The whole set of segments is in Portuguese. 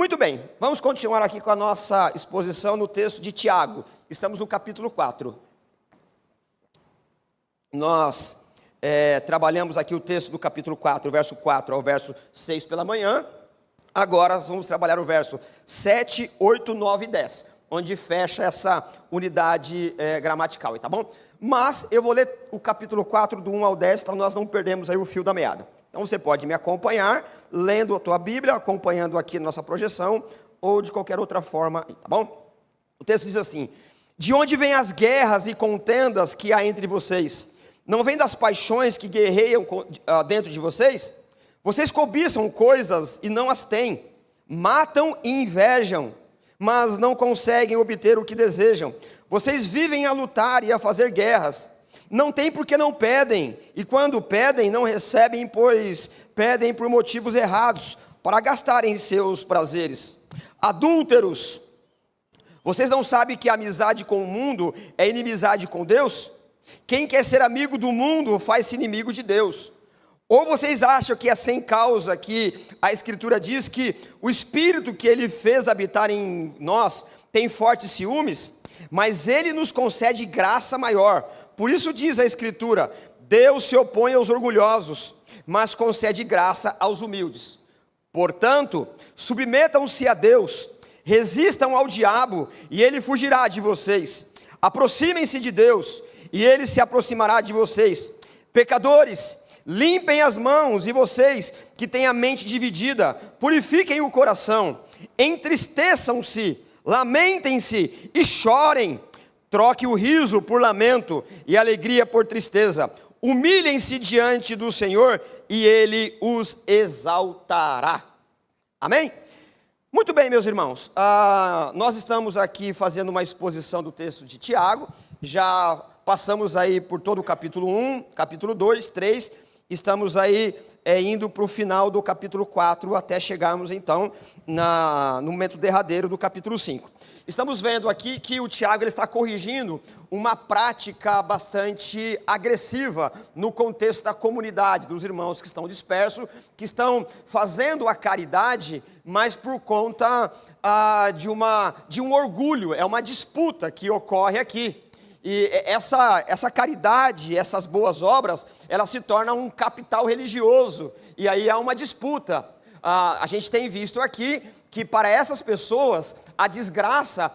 Muito bem, vamos continuar aqui com a nossa exposição no texto de Tiago. Estamos no capítulo 4. Nós trabalhamos aqui o texto do capítulo 4, verso 4 ao verso 6 pela manhã. Agora nós vamos trabalhar o verso 7, 8, 9 e 10, onde fecha essa unidade gramatical, tá bom? Mas eu vou ler o capítulo 4 do 1 ao 10 para nós não perdermos aí o fio da meada. Então você pode me acompanhar, lendo a tua Bíblia, acompanhando aqui a nossa projeção, ou de qualquer outra forma, tá bom? O texto diz assim: de onde vêm as guerras e contendas que há entre vocês? Não vem das paixões que guerreiam dentro de vocês? Vocês cobiçam coisas e não as têm, matam e invejam, mas não conseguem obter o que desejam. Vocês vivem a lutar e a fazer guerras. Não têm porque não pedem, e quando pedem não recebem, pois pedem por motivos errados, para gastarem seus prazeres. Adúlteros, vocês não sabem que a amizade com o mundo é inimizade com Deus? Quem quer ser amigo do mundo faz-se inimigo de Deus. Ou vocês acham que é sem causa que a Escritura diz que o Espírito que Ele fez habitar em nós tem fortes ciúmes? Mas Ele nos concede graça maior. Por isso diz a Escritura: Deus se opõe aos orgulhosos, mas concede graça aos humildes. Portanto, submetam-se a Deus, resistam ao diabo, e ele fugirá de vocês. Aproximem-se de Deus, e ele se aproximará de vocês. Pecadores, limpem as mãos, e vocês que têm a mente dividida, purifiquem o coração. Entristeçam-se, lamentem-se e chorem. Troque o riso por lamento e a alegria por tristeza. Humilhem-se diante do Senhor e Ele os exaltará. Amém? Muito bem, meus irmãos. Nós estamos aqui fazendo uma exposição do texto de Tiago. Já passamos aí por todo o capítulo 1, capítulo 2, 3. Estamos aí indo para o final do capítulo 4, até chegarmos então no momento derradeiro do capítulo 5. Estamos vendo aqui que o Tiago ele está corrigindo uma prática bastante agressiva no contexto da comunidade, dos irmãos que estão dispersos, que estão fazendo a caridade, mas por conta de um orgulho, é uma disputa que ocorre aqui. E essa caridade, essas boas obras, elas se tornam um capital religioso, e aí há uma disputa. A gente tem visto aqui que para essas pessoas, a desgraça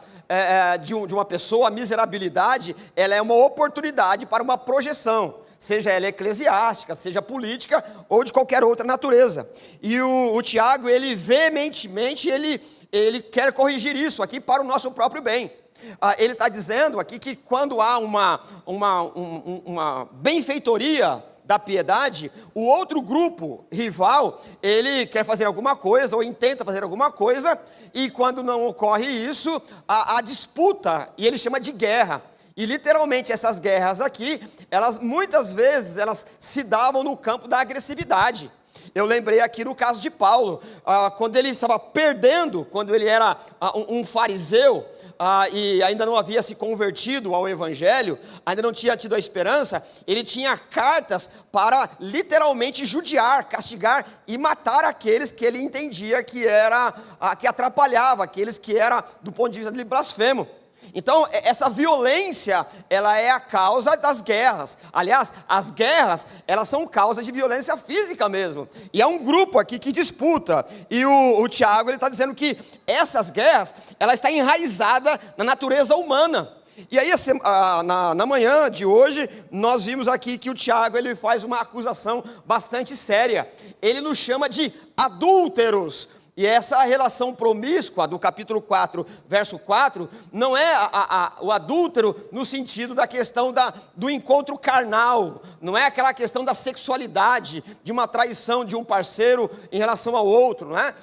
de uma pessoa, a miserabilidade, ela é uma oportunidade para uma projeção, seja ela eclesiástica, seja política ou de qualquer outra natureza. E o Tiago, ele veementemente, ele quer corrigir isso aqui para o nosso próprio bem. Ele está dizendo aqui que quando há uma benfeitoria da piedade, o outro grupo rival, ele quer fazer alguma coisa, ou intenta fazer alguma coisa, e quando não ocorre isso, há disputa, e ele chama de guerra. E literalmente essas guerras aqui, muitas vezes elas se davam no campo da agressividade. Eu lembrei aqui no caso de Paulo, quando ele estava perdendo, quando ele era um fariseu, e ainda não havia se convertido ao Evangelho, ainda não tinha tido a esperança, ele tinha cartas para literalmente judiar, castigar e matar aqueles que ele entendia que atrapalhava, aqueles que era do ponto de vista de blasfemo. Então, essa violência, ela é a causa das guerras. Aliás, as guerras, elas são causa de violência física mesmo. E há um grupo aqui que disputa. E o Tiago, ele está dizendo que essas guerras, ela está enraizada na natureza humana. E aí, na manhã de hoje, nós vimos aqui que o Tiago, ele faz uma acusação bastante séria. Ele nos chama de adúlteros. E essa relação promíscua do capítulo 4, verso 4, não é o adúltero no sentido da questão do encontro carnal, não é aquela questão da sexualidade, de uma traição de um parceiro em relação ao outro, não é?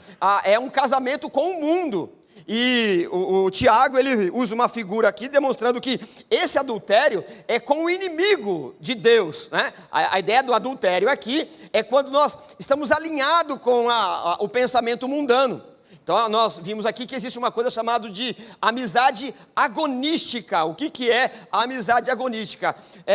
É um casamento com o mundo. E o Tiago, ele usa uma figura aqui demonstrando que esse adultério é com o inimigo de Deus, né? A ideia do adultério aqui é quando nós estamos alinhados com o pensamento mundano. Então nós vimos aqui que existe uma coisa chamada de amizade agonística. O que é a amizade agonística?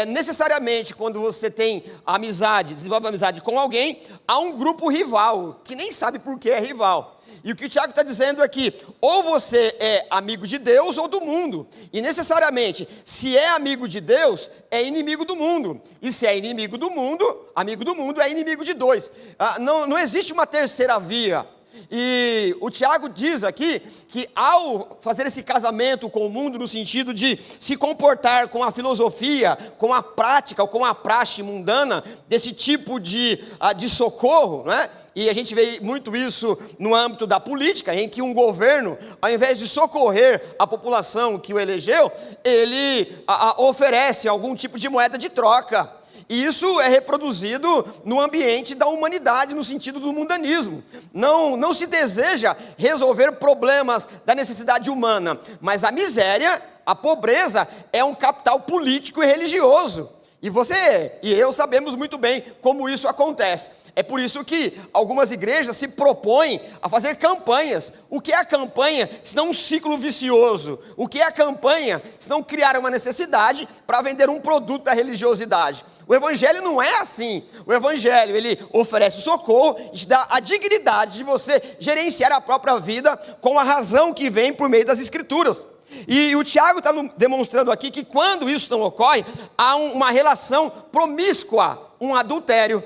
Necessariamente quando você tem amizade, desenvolve amizade com alguém, há um grupo rival, que nem sabe por que é rival. E o que o Tiago está dizendo aqui, ou você é amigo de Deus ou do mundo. E necessariamente, se é amigo de Deus, é inimigo do mundo. E se é inimigo do mundo, amigo do mundo é inimigo de dois. Não existe uma terceira via. E o Tiago diz aqui que ao fazer esse casamento com o mundo, no sentido de se comportar com a filosofia, com a prática ou com a praxe mundana, desse tipo de socorro, né? E a gente vê muito isso no âmbito da política, em que um governo, ao invés de socorrer a população que o elegeu, ele oferece algum tipo de moeda de troca. E isso é reproduzido no ambiente da humanidade, no sentido do mundanismo. Não se deseja resolver problemas da necessidade humana, mas a miséria, a pobreza, é um capital político e religioso. E você e eu sabemos muito bem como isso acontece. É por isso que algumas igrejas se propõem a fazer campanhas. O que é a campanha, se não um ciclo vicioso? O que é a campanha, se não criar uma necessidade para vender um produto da religiosidade? O evangelho não é assim. O evangelho, ele oferece o socorro e te dá a dignidade de você gerenciar a própria vida com a razão que vem por meio das escrituras. E o Tiago está demonstrando aqui que quando isso não ocorre, há uma relação promíscua, um adultério.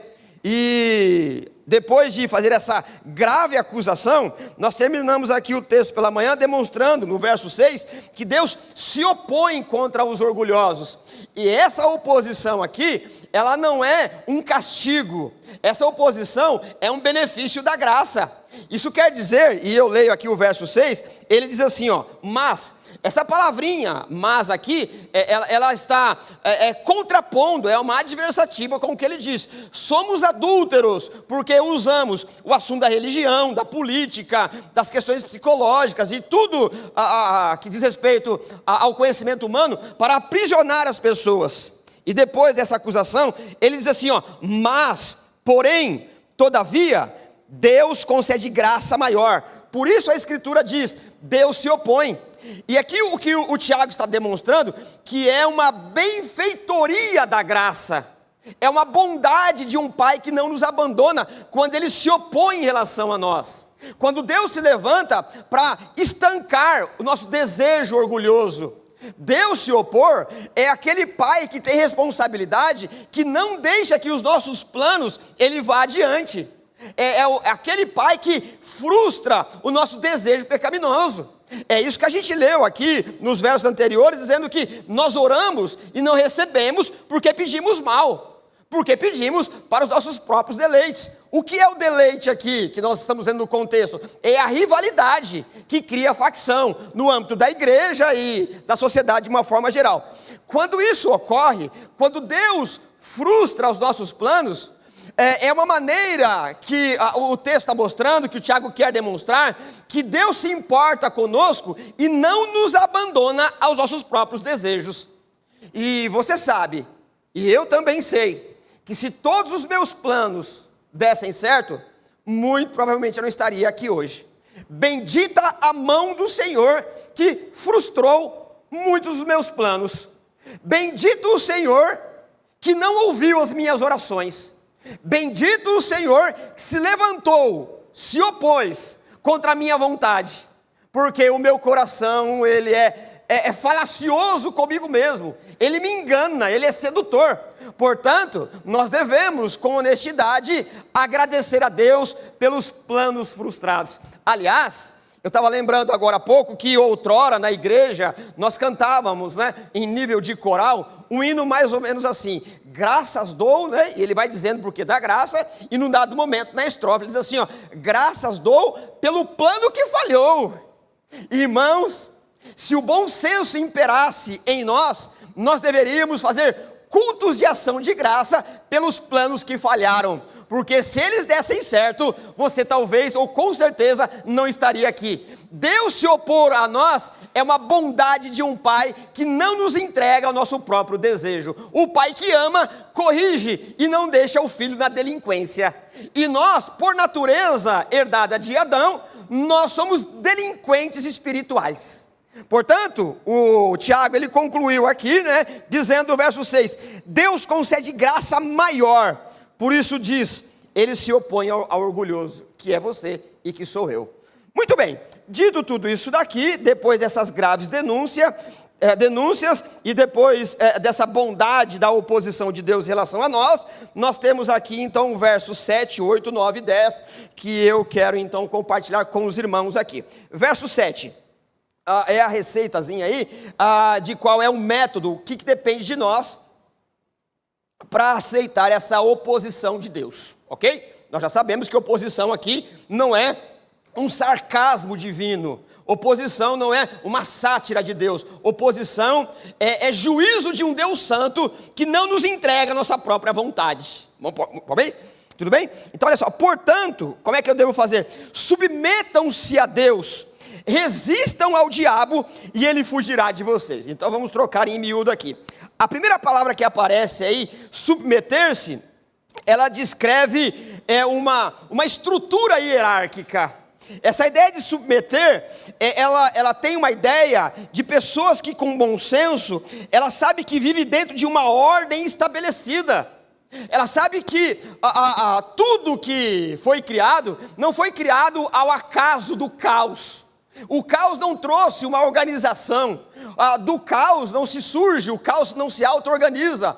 E depois de fazer essa grave acusação, nós terminamos aqui o texto pela manhã demonstrando, no verso 6, que Deus se opõe contra os orgulhosos. E essa oposição aqui, ela não é um castigo, essa oposição é um benefício da graça. Isso quer dizer, e eu leio aqui o verso 6, ele diz assim, mas... Essa palavrinha, mas aqui, ela está contrapondo, é uma adversativa com o que ele diz. Somos adúlteros, porque usamos o assunto da religião, da política, das questões psicológicas e tudo que diz respeito ao conhecimento humano para aprisionar as pessoas. E depois dessa acusação, ele diz assim, mas, porém, todavia, Deus concede graça maior. Por isso a Escritura diz, Deus se opõe. E aqui o que o Tiago está demonstrando, que é uma benfeitoria da graça, é uma bondade de um pai que não nos abandona, quando ele se opõe em relação a nós, quando Deus se levanta para estancar o nosso desejo orgulhoso. Deus se opor é aquele pai que tem responsabilidade, que não deixa que os nossos planos ele vá adiante, é aquele pai que frustra o nosso desejo pecaminoso. É isso que a gente leu aqui nos versos anteriores, dizendo que nós oramos e não recebemos porque pedimos mal, porque pedimos para os nossos próprios deleites. O que é o deleite aqui, que nós estamos vendo no contexto? É a rivalidade que cria facção no âmbito da igreja e da sociedade de uma forma geral. Quando isso ocorre, quando Deus frustra os nossos planos, é uma maneira que o texto está mostrando, que o Tiago quer demonstrar, que Deus se importa conosco e não nos abandona aos nossos próprios desejos. E você sabe, e eu também sei, que se todos os meus planos dessem certo, muito provavelmente eu não estaria aqui hoje. Bendita a mão do Senhor que frustrou muitos dos meus planos. Bendito o Senhor que não ouviu as minhas orações. Bendito o Senhor que se levantou, se opôs contra a minha vontade, porque o meu coração, ele é falacioso comigo mesmo, ele me engana, ele é sedutor. Portanto, nós devemos, com honestidade, agradecer a Deus pelos planos frustrados. Aliás, eu estava lembrando agora há pouco que outrora na igreja nós cantávamos, em nível de coral, um hino mais ou menos assim: graças dou, e ele vai dizendo porque dá graça, e num dado momento na estrofe ele diz assim, graças dou pelo plano que falhou. Irmãos, se o bom senso imperasse em nós, nós deveríamos fazer cultos de ação de graça pelos planos que falharam, porque se eles dessem certo, você talvez, ou com certeza, não estaria aqui. Deus se opor a nós é uma bondade de um pai que não nos entrega ao nosso próprio desejo. O pai que ama, corrige e não deixa o filho na delinquência. E nós, por natureza herdada de Adão, nós somos delinquentes espirituais. Portanto, o Tiago, ele concluiu aqui, dizendo no verso 6, Deus concede graça maior, por isso diz, ele se opõe ao orgulhoso, que é você e que sou eu. Muito bem, dito tudo isso daqui, depois dessas graves denúncias, e depois dessa bondade da oposição de Deus em relação a nós temos aqui então o verso 7, 8, 9 e 10, que eu quero então compartilhar com os irmãos aqui. Verso 7, é a receitazinha aí, de qual é o método, o que depende de nós, para aceitar essa oposição de Deus, ok? Nós já sabemos que oposição aqui não é um sarcasmo divino, oposição não é uma sátira de Deus, oposição é juízo de um Deus santo que não nos entrega a nossa própria vontade. Bem? Tudo bem? Então olha só, portanto, como é que eu devo fazer? Submetam-se a Deus, resistam ao diabo e ele fugirá de vocês. Então vamos trocar em miúdo aqui. A primeira palavra que aparece aí, submeter-se, ela descreve uma estrutura hierárquica. Essa ideia de submeter, ela tem uma ideia de pessoas que com bom senso, ela sabe que vive dentro de uma ordem estabelecida. Ela sabe que tudo que foi criado, não foi criado ao acaso do caos. O caos não trouxe uma organização, do caos não se surge, o caos não se auto-organiza.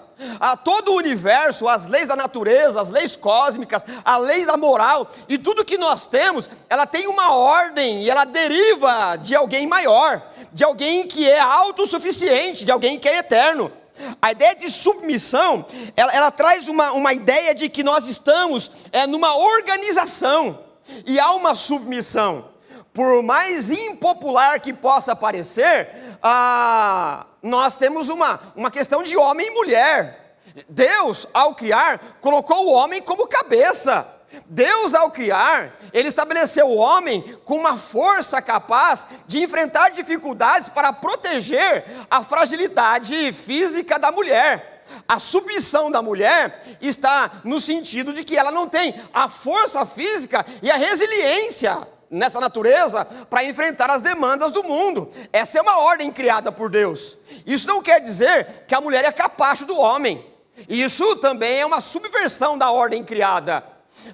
Todo o universo, as leis da natureza, as leis cósmicas, a lei da moral e tudo que nós temos, ela tem uma ordem e ela deriva de alguém maior, de alguém que é autossuficiente, de alguém que é eterno. A ideia de submissão, ela traz uma ideia de que nós estamos numa organização e há uma submissão. Por mais impopular que possa parecer, nós temos uma questão de homem e mulher. Deus, ao criar, colocou o homem como cabeça. Deus, ao criar, ele estabeleceu o homem com uma força capaz de enfrentar dificuldades para proteger a fragilidade física da mulher. A submissão da mulher está no sentido de que ela não tem a força física e a resiliência nessa natureza para enfrentar as demandas do mundo. Essa é uma ordem criada por Deus. Isso não quer dizer que a mulher é capacho do homem. Isso também é uma subversão da ordem criada.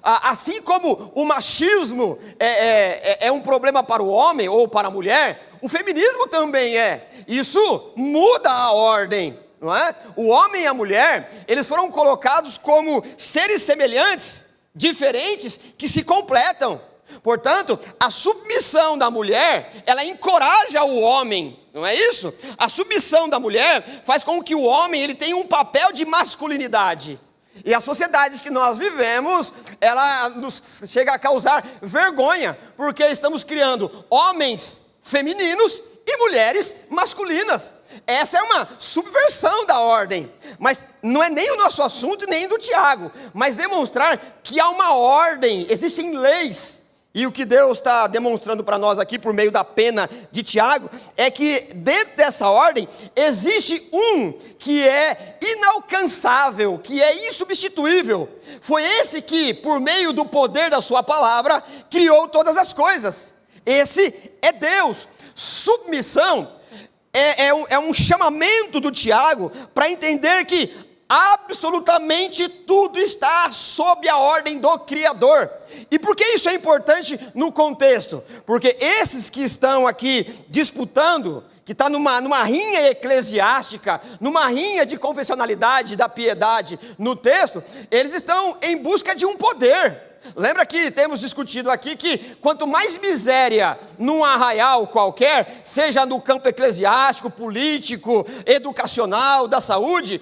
Assim como o machismo é um problema para o homem ou para a mulher, o feminismo também é. Isso muda a ordem, não é? O homem e a mulher, eles foram colocados como seres semelhantes, diferentes, que se completam. Portanto, a submissão da mulher, ela encoraja o homem, não é isso? A submissão da mulher faz com que o homem ele tenha um papel de masculinidade. E a sociedade que nós vivemos, ela nos chega a causar vergonha, porque estamos criando homens femininos e mulheres masculinas. Essa é uma subversão da ordem, mas não é nem o nosso assunto, nem do Tiago, mas demonstrar que há uma ordem, existem leis. E o que Deus está demonstrando para nós aqui, por meio da pena de Tiago, é que dentro dessa ordem, existe um que é inalcançável, que é insubstituível. Foi esse que, por meio do poder da sua palavra, criou todas as coisas. Esse é Deus. Submissão é um chamamento do Tiago para entender que absolutamente tudo está sob a ordem do Criador. E por que isso é importante no contexto? Porque esses que estão aqui disputando, que está numa rinha eclesiástica, numa rinha de confessionalidade, da piedade no texto, eles estão em busca de um poder. Lembra que temos discutido aqui que quanto mais miséria num arraial qualquer, seja no campo eclesiástico, político, educacional, da saúde,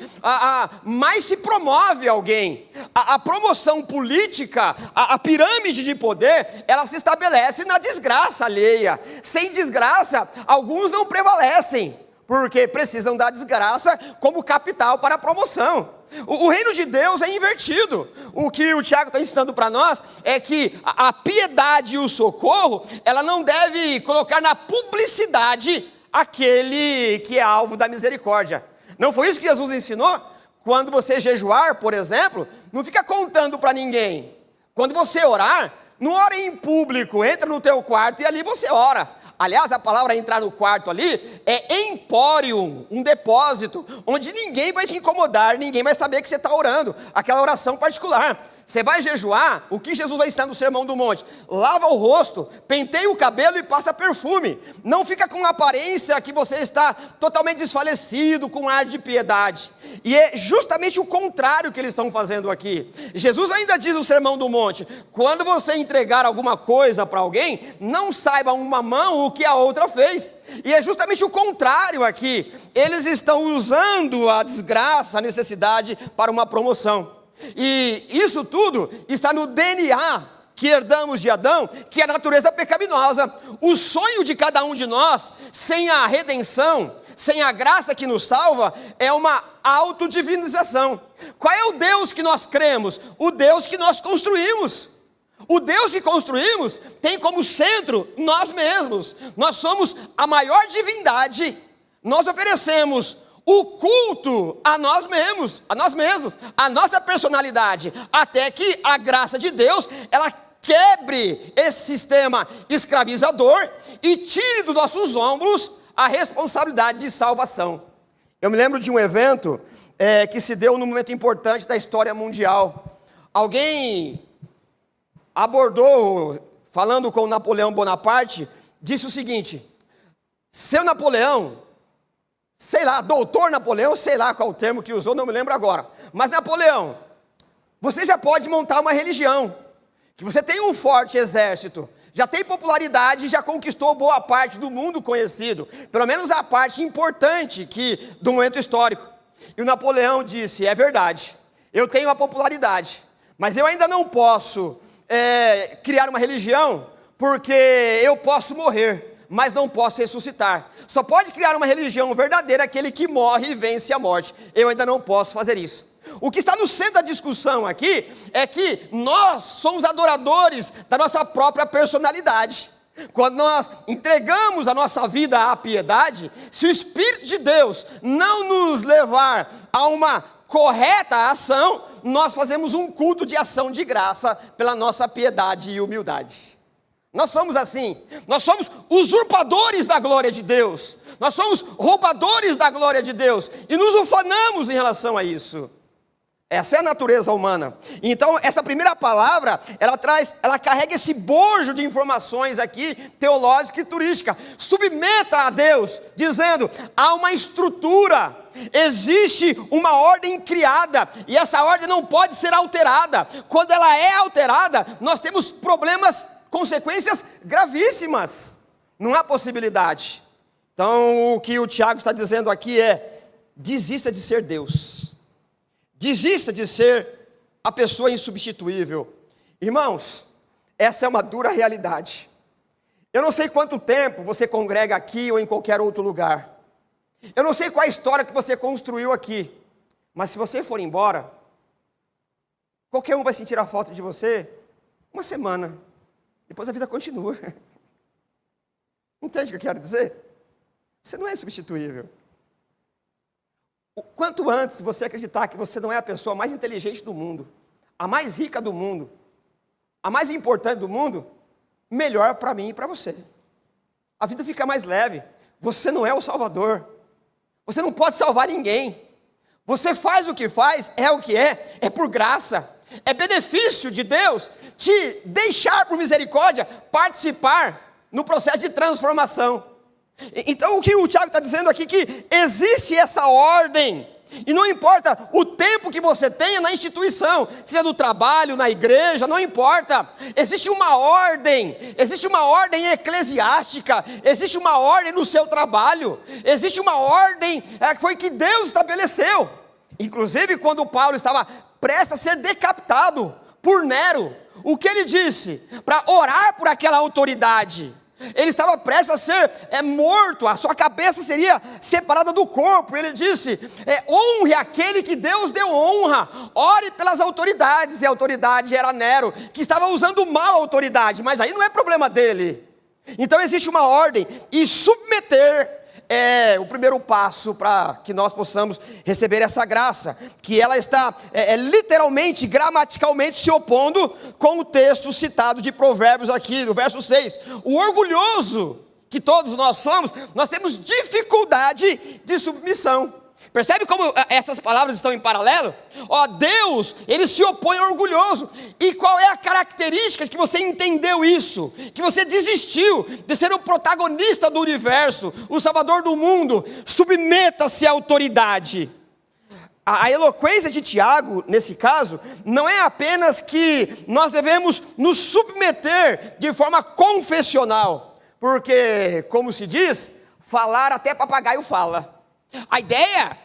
mais se promove alguém. A promoção política, a pirâmide de poder, ela se estabelece na desgraça alheia. Sem desgraça, alguns não prevalecem, porque precisam da desgraça como capital para a promoção. O reino de Deus é invertido. O que o Tiago está ensinando para nós é que a piedade e o socorro, ela não deve colocar na publicidade aquele que é alvo da misericórdia. Não foi isso que Jesus ensinou? Quando você jejuar, por exemplo, não fica contando para ninguém. Quando você orar, não ore em público, entra no teu quarto e ali você ora. Aliás, a palavra entrar no quarto ali é empório, um depósito, onde ninguém vai te incomodar, ninguém vai saber que você está orando, aquela oração particular. Você vai jejuar, o que Jesus vai ensinar no Sermão do Monte? Lava o rosto, penteia o cabelo e passa perfume. Não fica com a aparência que você está totalmente desfalecido, com ar de piedade. E é justamente o contrário que eles estão fazendo aqui. Jesus ainda diz no Sermão do Monte: quando você entregar alguma coisa para alguém, não saiba uma mão o que a outra fez. E é justamente o contrário aqui. Eles estão usando a desgraça, a necessidade para uma promoção. E isso tudo está no DNA que herdamos de Adão, que é a natureza pecaminosa. O sonho de cada um de nós, sem a redenção, sem a graça que nos salva, é uma autodivinização. Qual é o Deus que nós cremos? O Deus que nós construímos. O Deus que construímos tem como centro nós mesmos. Nós somos a maior divindade. Nós oferecemos o culto a nós mesmos, a nossa personalidade, até que a graça de Deus, ela quebre esse sistema escravizador e tire dos nossos ombros a responsabilidade de salvação. Eu me lembro de um evento que se deu num momento importante da história mundial. Alguém abordou, falando com Napoleão Bonaparte, disse o seguinte: seu Napoleão, sei lá, doutor Napoleão, sei lá qual o termo que usou, não me lembro agora. Mas Napoleão, você já pode montar uma religião, que você tem um forte exército, já tem popularidade, já conquistou boa parte do mundo conhecido, pelo menos a parte importante do momento histórico. E o Napoleão disse: é verdade, eu tenho a popularidade, mas eu ainda não posso criar uma religião, porque eu posso morrer, mas não posso ressuscitar. Só pode criar uma religião verdadeira aquele que morre e vence a morte. Eu ainda não posso fazer isso. O que está no centro da discussão aqui é que nós somos adoradores da nossa própria personalidade. Quando nós entregamos a nossa vida à piedade, se o Espírito de Deus não nos levar a uma correta ação, nós fazemos um culto de ação de graça pela nossa piedade e humildade. Nós somos assim, nós somos usurpadores da glória de Deus, nós somos roubadores da glória de Deus, e nos ufanamos em relação a isso. Essa é a natureza humana. Então, essa primeira palavra, ela carrega esse bojo de informações aqui, teológica e turística. Submeta a Deus, dizendo: há uma estrutura, existe uma ordem criada, e essa ordem não pode ser alterada. Quando ela é alterada, nós temos consequências gravíssimas. Não há possibilidade. Então, o que o Tiago está dizendo aqui é: desista de ser Deus. Desista de ser a pessoa insubstituível. Irmãos, essa é uma dura realidade. Eu não sei quanto tempo você congrega aqui ou em qualquer outro lugar. Eu não sei qual a história que você construiu aqui. Mas se você for embora, qualquer um vai sentir a falta de você uma semana. Depois a vida continua. Entende o que eu quero dizer? Você não é substituível. Quanto antes você acreditar que você não é a pessoa mais inteligente do mundo, a mais rica do mundo, a mais importante do mundo, melhor para mim e para você. A vida fica mais leve. Você não é o Salvador. Você não pode salvar ninguém. Você faz o que faz, é o que é por graça. É benefício de Deus te deixar, por misericórdia, participar no processo de transformação. Então o que o Tiago está dizendo aqui, que existe essa ordem, e não importa o tempo que você tenha na instituição, seja no trabalho, na igreja, não importa, existe uma ordem eclesiástica, existe uma ordem no seu trabalho, existe uma ordem que foi que Deus estabeleceu. Inclusive quando Paulo estava prestes a ser decapitado por Nero, o que ele disse? Para orar por aquela autoridade. Ele estava prestes a ser morto, a sua cabeça seria separada do corpo. Ele disse: honre aquele que Deus deu honra, ore pelas autoridades. E a autoridade era Nero, que estava usando mal a autoridade, mas aí não é problema dele. Então existe uma ordem, e submeter é o primeiro passo para que nós possamos receber essa graça, que ela está literalmente, gramaticalmente se opondo com o texto citado de Provérbios aqui, do verso 6. O orgulhoso que todos nós somos, nós temos dificuldade de submissão. Percebe como essas palavras estão em paralelo? Deus, ele se opõe ao orgulhoso. E qual é a característica que você entendeu isso? Que você desistiu de ser o protagonista do universo, o salvador do mundo. Submeta-se à autoridade. A eloquência de Tiago, nesse caso, não é apenas que nós devemos nos submeter de forma confessional. Porque, como se diz, falar até papagaio fala. A ideia,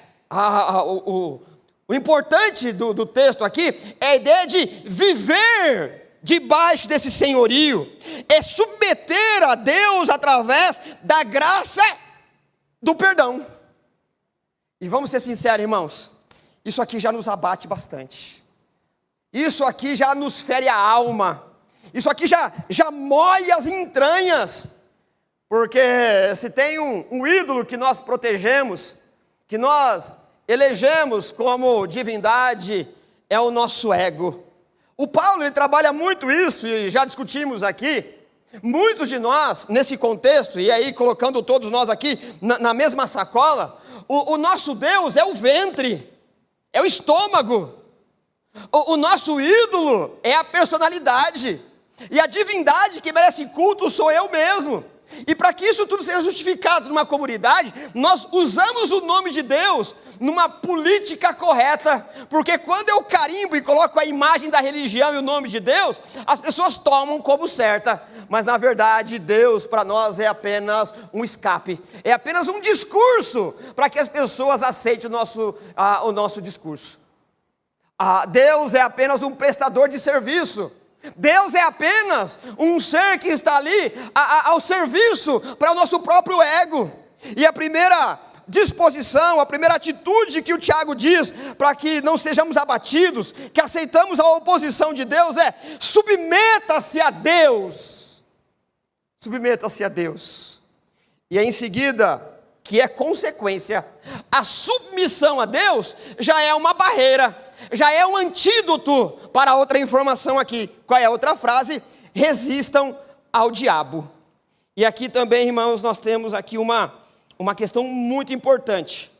o importante do texto aqui é a ideia de viver debaixo desse senhorio, é submeter a Deus através da graça do perdão. E vamos ser sinceros, irmãos, isso aqui já nos abate bastante, isso aqui já nos fere a alma, isso aqui já mói as entranhas, porque se tem um ídolo que nós protegemos, que nós elegemos como divindade, é o nosso ego. O Paulo, ele trabalha muito isso, e já discutimos aqui. Muitos de nós, nesse contexto, e aí colocando todos nós aqui na mesma sacola, o nosso Deus é o ventre, é o estômago. O nosso ídolo é a personalidade, e a divindade que merece culto sou eu mesmo. E para que isso tudo seja justificado numa comunidade, nós usamos o nome de Deus numa política correta, porque quando eu carimbo e coloco a imagem da religião e o nome de Deus, as pessoas tomam como certa, mas na verdade Deus para nós é apenas um escape, é apenas um discurso para que as pessoas aceitem o nosso discurso. Deus é apenas um prestador de serviço. Deus é apenas um ser que está ali ao serviço para o nosso próprio ego. E a primeira disposição, a primeira atitude que o Tiago diz para que não sejamos abatidos, que aceitamos a oposição de Deus, é: submeta-se a Deus. Submeta-se a Deus. E em seguida, que é consequência, a submissão a Deus já é uma barreira, já é um antídoto para outra informação aqui. Qual é a outra frase? Resistam ao diabo. E aqui também, irmãos, nós temos aqui uma questão muito importante.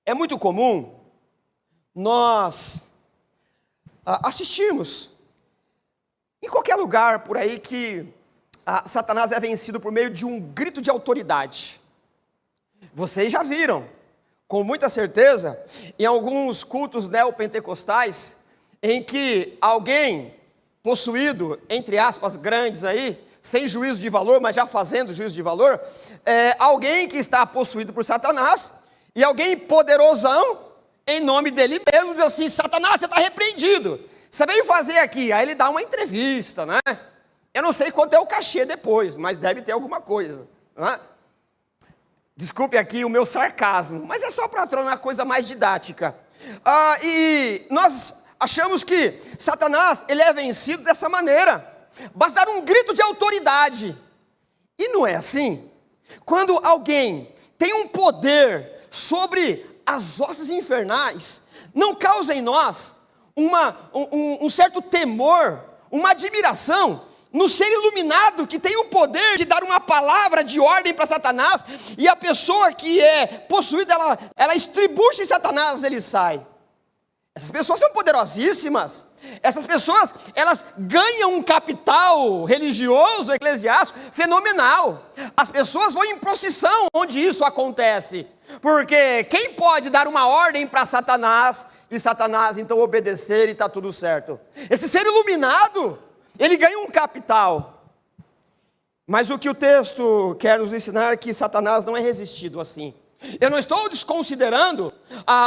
É muito comum nós assistirmos em qualquer lugar por aí que Satanás é vencido por meio de um grito de autoridade. Vocês já viram, com muita certeza, em alguns cultos neopentecostais, em que alguém possuído, entre aspas, grandes aí, sem juízo de valor, mas já fazendo juízo de valor, alguém que está possuído por Satanás, e alguém poderosão, em nome dele mesmo, diz assim: Satanás, você está repreendido, você veio fazer aqui. Aí ele dá uma entrevista, né? Eu não sei quanto é o cachê depois, mas deve ter alguma coisa, né? Desculpe aqui o meu sarcasmo, mas é só para tornar a coisa mais didática. E nós achamos que Satanás, ele é vencido dessa maneira. Basta dar um grito de autoridade. E não é assim. Quando alguém tem um poder sobre as hostes infernais, não causa em nós um certo temor, uma admiração no ser iluminado que tem o poder de dar uma palavra de ordem para Satanás, e a pessoa que é possuída, ela estribucha em Satanás, ele sai. Essas pessoas são poderosíssimas. Essas pessoas, elas ganham um capital religioso, eclesiástico, fenomenal. As pessoas vão em procissão onde isso acontece, porque quem pode dar uma ordem para Satanás, e Satanás então obedecer, e está tudo certo? Esse ser iluminado, ele ganha um capital. Mas o que o texto quer nos ensinar é que Satanás não é resistido assim. Eu não estou desconsiderando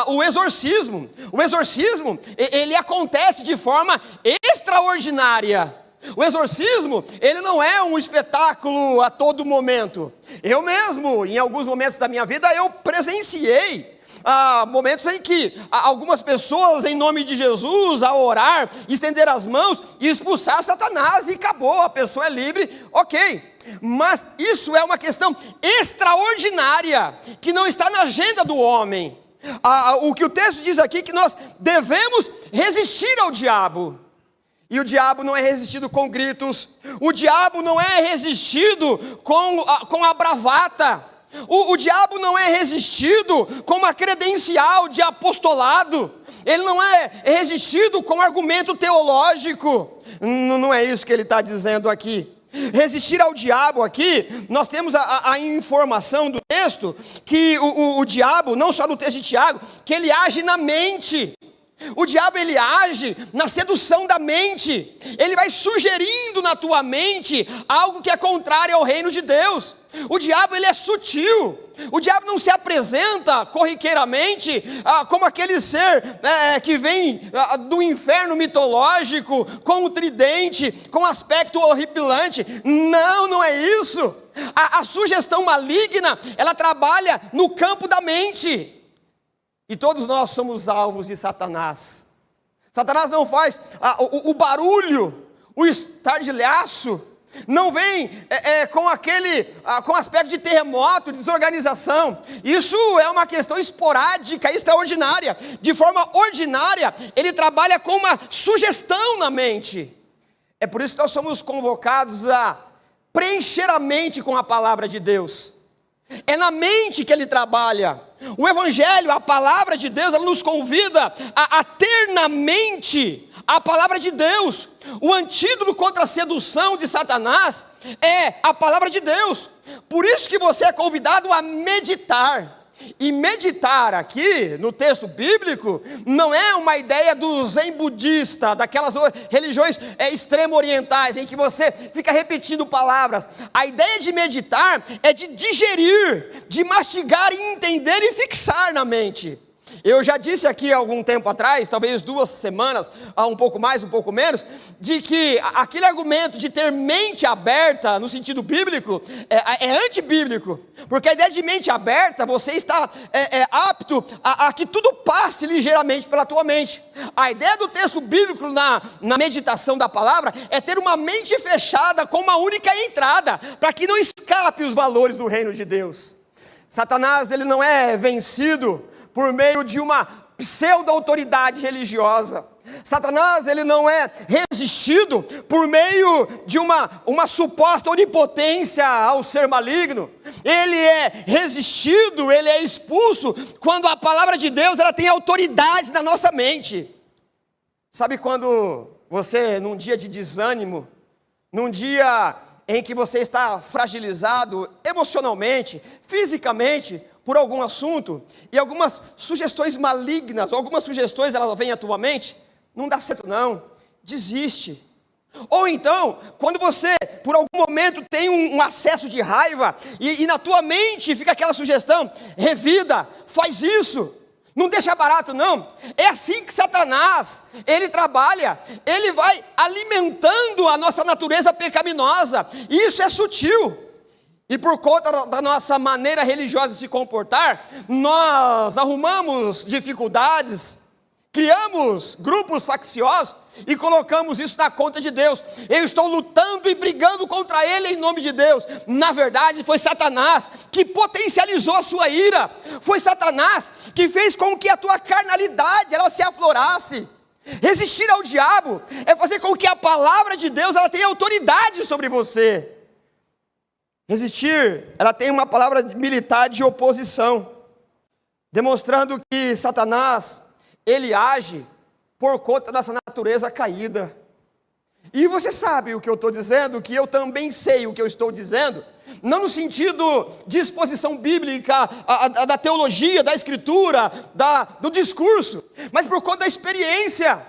o exorcismo. O exorcismo, ele acontece de forma extraordinária. O exorcismo, ele não é um espetáculo a todo momento. Eu mesmo, em alguns momentos da minha vida, eu presenciei momentos em que algumas pessoas, em nome de Jesus, a orar, estender as mãos e expulsar Satanás, e acabou, a pessoa é livre, ok. Mas isso é uma questão extraordinária, que não está na agenda do homem. O que o texto diz aqui é que nós devemos resistir ao diabo. E o diabo não é resistido com gritos, o diabo não é resistido com a bravata, o diabo não é resistido com uma credencial de apostolado, ele não é resistido com argumento teológico. Não é isso que ele está dizendo aqui. Resistir ao diabo aqui, nós temos a informação do texto, que o diabo, não só no texto de Tiago, que ele age na mente. O diabo, ele age na sedução da mente, ele vai sugerindo na tua mente algo que é contrário ao reino de Deus. O diabo, ele é sutil, o diabo não se apresenta corriqueiramente como aquele ser que vem do inferno mitológico, com um tridente, com aspecto horripilante. Não é isso. A sugestão maligna, ela trabalha no campo da mente. E todos nós somos alvos de Satanás. Satanás não faz o barulho, o estardalhaço, não vem com aspecto de terremoto, de desorganização. Isso é uma questão esporádica, extraordinária. De forma ordinária, ele trabalha com uma sugestão na mente. É por isso que nós somos convocados a preencher a mente com a palavra de Deus. É na mente que ele trabalha. O Evangelho, a palavra de Deus, ela nos convida a ter na mente a palavra de Deus. O antídoto contra a sedução de Satanás é a palavra de Deus. Por isso que você é convidado a meditar. E meditar aqui, no texto bíblico, não é uma ideia do zen budista, daquelas religiões extremo-orientais, em que você fica repetindo palavras. A ideia de meditar é de digerir, de mastigar e entender e fixar na mente. Eu já disse aqui há algum tempo atrás, talvez 2 semanas, um pouco mais, um pouco menos, de que aquele argumento de ter mente aberta, no sentido bíblico, é antibíblico. Porque a ideia de mente aberta, você está apto a que tudo passe ligeiramente pela tua mente. A ideia do texto bíblico na meditação da palavra é ter uma mente fechada com uma única entrada, para que não escape os valores do reino de Deus. Satanás, ele não é vencido por meio de uma pseudo-autoridade religiosa. Satanás, ele não é resistido por meio de uma suposta onipotência ao ser maligno. Ele é resistido, ele é expulso quando a palavra de Deus, ela tem autoridade na nossa mente. Sabe quando você, num dia de desânimo, num dia em que você está fragilizado emocionalmente, fisicamente, por algum assunto, e algumas sugestões malignas, ou algumas sugestões elas vêm à tua mente, não dá certo não, desiste. Ou então, quando você, por algum momento, tem um acesso de raiva, e na tua mente fica aquela sugestão, revida, faz isso, não deixa barato não. É assim que Satanás, ele trabalha, ele vai alimentando a nossa natureza pecaminosa, e isso é sutil. E por conta da nossa maneira religiosa de se comportar, nós arrumamos dificuldades, criamos grupos facciosos e colocamos isso na conta de Deus. Eu estou lutando e brigando contra ele em nome de Deus. Na verdade, foi Satanás que potencializou a sua ira. Foi Satanás que fez com que a tua carnalidade ela se aflorasse. Resistir ao diabo é fazer com que a palavra de Deus ela tenha autoridade sobre você. Resistir, ela tem uma palavra militar de oposição, demonstrando que Satanás, ele age por conta dessa natureza caída. E você sabe o que eu estou dizendo, que eu também sei o que eu estou dizendo, não no sentido de exposição bíblica, da teologia, da escritura, do discurso, mas por conta da experiência.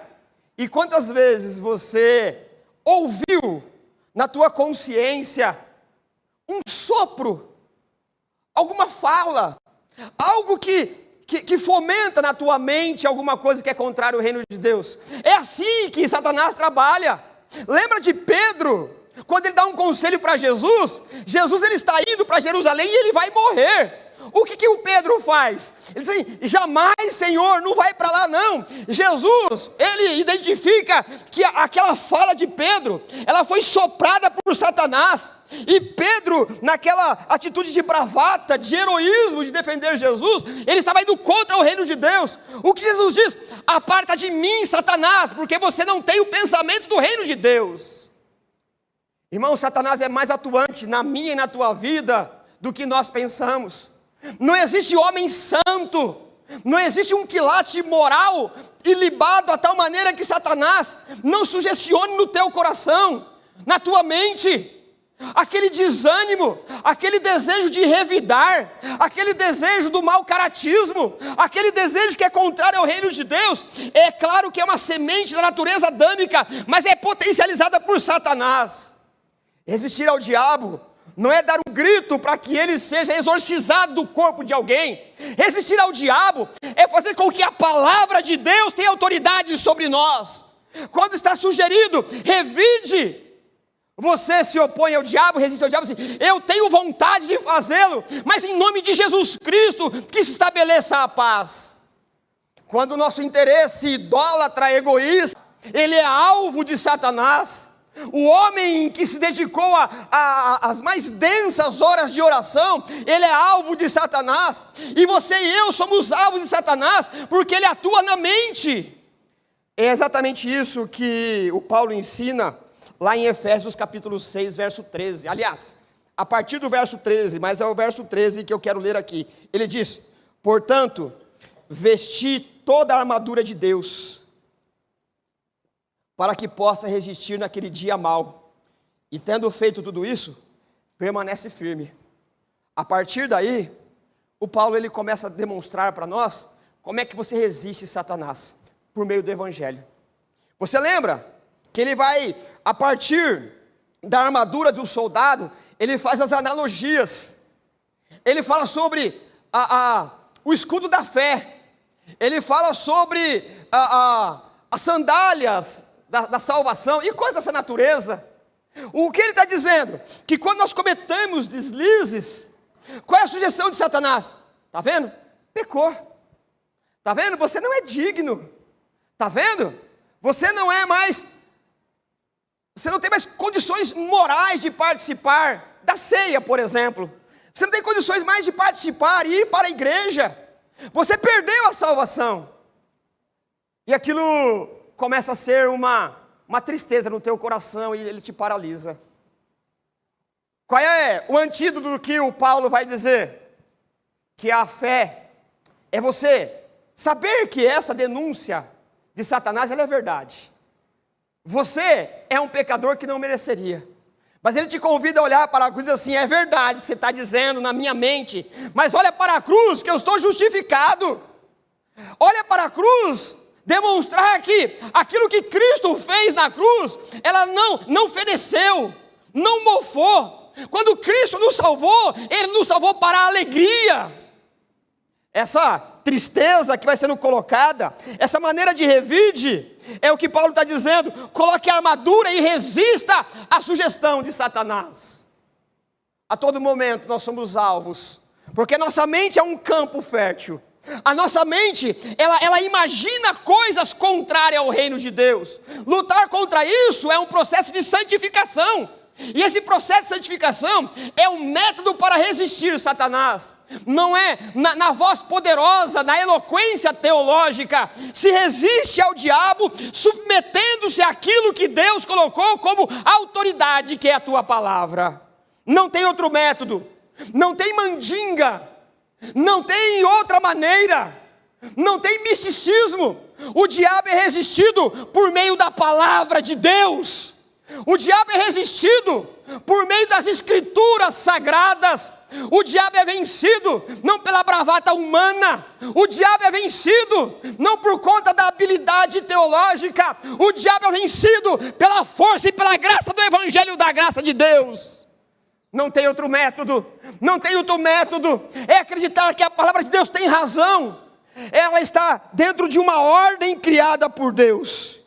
E quantas vezes você ouviu na tua consciência um sopro, alguma fala, algo que fomenta na tua mente alguma coisa que é contrário ao reino de Deus. É assim que Satanás trabalha. Lembra de Pedro, quando ele dá um conselho para Jesus? Jesus ele está indo para Jerusalém e ele vai morrer. O que o Pedro faz? Ele diz assim: jamais, Senhor, não vai para lá não. Jesus, ele identifica que aquela fala de Pedro, ela foi soprada por Satanás. E Pedro, naquela atitude de bravata, de heroísmo, de defender Jesus, ele estava indo contra o reino de Deus. O que Jesus diz? Aparta de mim, Satanás, porque você não tem o pensamento do reino de Deus. Irmão, Satanás é mais atuante na minha e na tua vida do que nós pensamos. Não existe homem santo, não existe um quilate moral ilibado a tal maneira que Satanás não sugestione no teu coração, na tua mente, aquele desânimo, aquele desejo de revidar, aquele desejo do mau caratismo, aquele desejo que é contrário ao reino de Deus. É claro que é uma semente da natureza adâmica, mas é potencializada por Satanás. Resistir ao diabo não é dar um grito para que ele seja exorcizado do corpo de alguém. Resistir ao diabo é fazer com que a palavra de Deus tenha autoridade sobre nós. Quando está sugerido, revide, você se opõe ao diabo, resiste ao diabo, assim, eu tenho vontade de fazê-lo, mas em nome de Jesus Cristo, que se estabeleça a paz. Quando o nosso interesse idólatra, egoísta, ele é alvo de Satanás. O homem que se dedicou às mais densas horas de oração, ele é alvo de Satanás. E você e eu somos alvos de Satanás, porque ele atua na mente. É exatamente isso que o Paulo ensina lá em Efésios capítulo 6, verso 13. Aliás, a partir do verso 13, mas é o verso 13 que eu quero ler aqui. Ele diz: portanto, vesti toda a armadura de Deus, para que possa resistir naquele dia mau, e tendo feito tudo isso, permanece firme. A partir daí, o Paulo ele começa a demonstrar para nós como é que você resiste Satanás, por meio do Evangelho. Você lembra que ele vai, a partir da armadura de um soldado, ele faz as analogias, ele fala sobre o escudo da fé, ele fala sobre as sandálias da salvação e coisas dessa natureza. O que ele está dizendo? Que quando nós cometemos deslizes, qual é a sugestão de Satanás? Está vendo? Pecou. Está vendo? Você não é digno. Está vendo? Você não tem mais condições morais de participar da ceia, por exemplo. Você não tem condições mais de participar e ir para a igreja. Você perdeu a salvação. E aquilo começa a ser uma tristeza no teu coração e ele te paralisa. Qual é o antídoto do que o Paulo vai dizer? Que a fé é você saber que essa denúncia de Satanás, ela é verdade. Você é um pecador que não mereceria. Mas ele te convida a olhar para a cruz e dizer assim: é verdade que você está dizendo na minha mente, mas olha para a cruz que eu estou justificado. Olha para a cruz, demonstrar que aquilo que Cristo fez na cruz, ela não fedeceu, não mofou. Quando Cristo nos salvou, Ele nos salvou para a alegria. Essa tristeza que vai sendo colocada, essa maneira de revide, é o que Paulo está dizendo: coloque a armadura e resista à sugestão de Satanás. A todo momento nós somos alvos, porque nossa mente é um campo fértil. A nossa mente, ela imagina coisas contrárias ao reino de Deus. Lutar contra isso é um processo de santificação. E esse processo de santificação é um método para resistir Satanás. Não é na voz poderosa, na eloquência teológica. Se resiste ao diabo submetendo-se àquilo que Deus colocou como autoridade, que é a tua palavra. Não tem outro método. Não tem mandinga. Não tem outra maneira, não tem misticismo. O diabo é resistido por meio da palavra de Deus. O diabo é resistido por meio das escrituras sagradas. O diabo é vencido não pela bravata humana. O diabo é vencido não por conta da habilidade teológica. O diabo é vencido pela força e pela graça do Evangelho da graça de Deus. Não tem outro método, não tem outro método, é acreditar que a palavra de Deus tem razão, ela está dentro de uma ordem criada por Deus,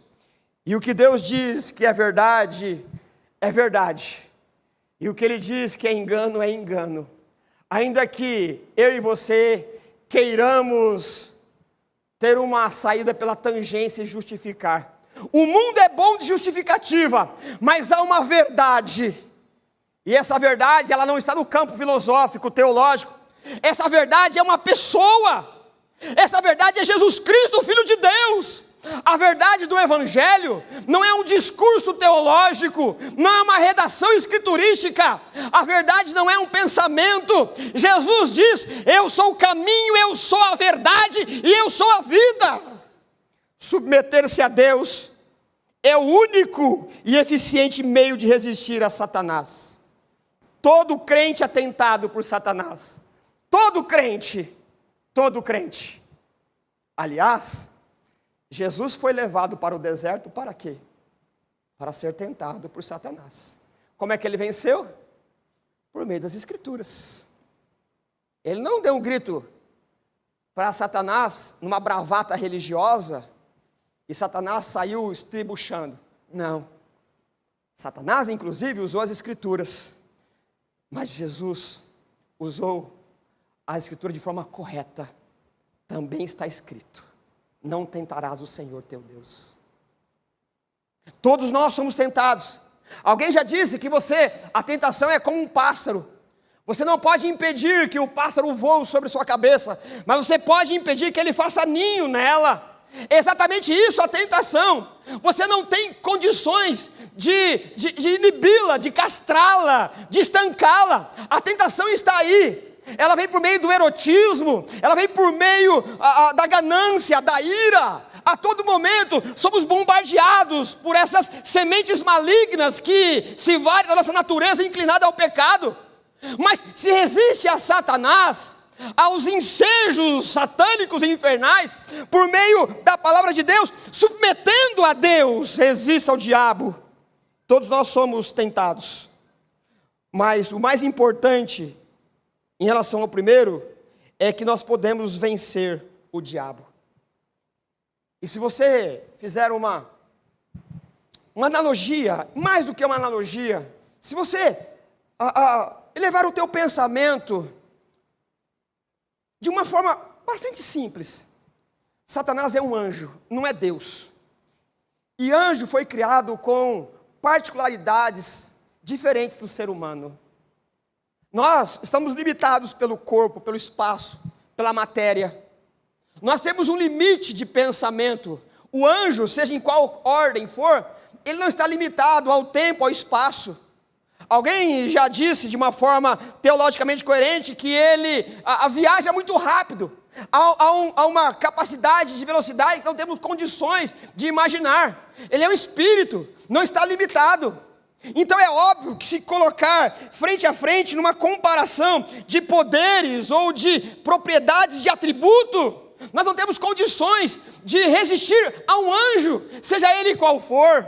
e o que Deus diz que é verdade, e o que Ele diz que é engano, Ainda que eu e você queiramos ter uma saída pela tangência e justificar. O mundo é bom de justificativa, mas há uma verdade. E essa verdade, ela não está no campo filosófico, teológico. Essa verdade é uma pessoa. Essa verdade é Jesus Cristo, o Filho de Deus. A verdade do Evangelho não é um discurso teológico, não é uma redação escriturística, a verdade não é um pensamento. Jesus diz: eu sou o caminho, eu sou a verdade e eu sou a vida. Submeter-se a Deus é o único e eficiente meio de resistir a Satanás. Todo crente é tentado por Satanás, todo crente. Aliás, Jesus foi levado para o deserto para quê? Para ser tentado por Satanás. Como é que ele venceu? Por meio das Escrituras. Ele não deu um grito para Satanás numa bravata religiosa e Satanás saiu estribuchando. Não. Satanás, inclusive, usou as Escrituras, mas Jesus usou a Escritura de forma correta. Também está escrito: não tentarás o Senhor teu Deus. Todos nós somos tentados. Alguém já disse que a tentação é como um pássaro. Você não pode impedir que o pássaro voe sobre sua cabeça, mas você pode impedir que ele faça ninho nela. É exatamente isso a tentação. Você não tem condições de inibi-la, de castrá-la, de estancá-la. A tentação está aí. Ela vem por meio do erotismo, ela vem por meio da ganância, da ira. A todo momento somos bombardeados por essas sementes malignas que se valem da nossa natureza inclinada ao pecado. Mas se resiste a Satanás, aos ensejos satânicos e infernais, por meio da palavra de Deus, submetendo a Deus, resista ao diabo. Todos nós somos tentados, mas o mais importante em relação ao primeiro é que nós podemos vencer o diabo. E se você fizer uma analogia, mais do que uma analogia, se você elevar o teu pensamento de uma forma bastante simples, Satanás é um anjo, não é Deus. E anjo foi criado com particularidades diferentes do ser humano. Nós estamos limitados pelo corpo, pelo espaço, pela matéria. Nós temos um limite de pensamento. O anjo, seja em qual ordem for, ele não está limitado ao tempo, ao espaço. Alguém já disse de uma forma teologicamente coerente que ele viaja muito rápido. Há uma capacidade de velocidade que não temos condições de imaginar. Ele é um espírito, não está limitado. Então é óbvio que se colocar frente a frente numa comparação de poderes ou de propriedades de atributo, nós não temos condições de resistir a um anjo, seja ele qual for.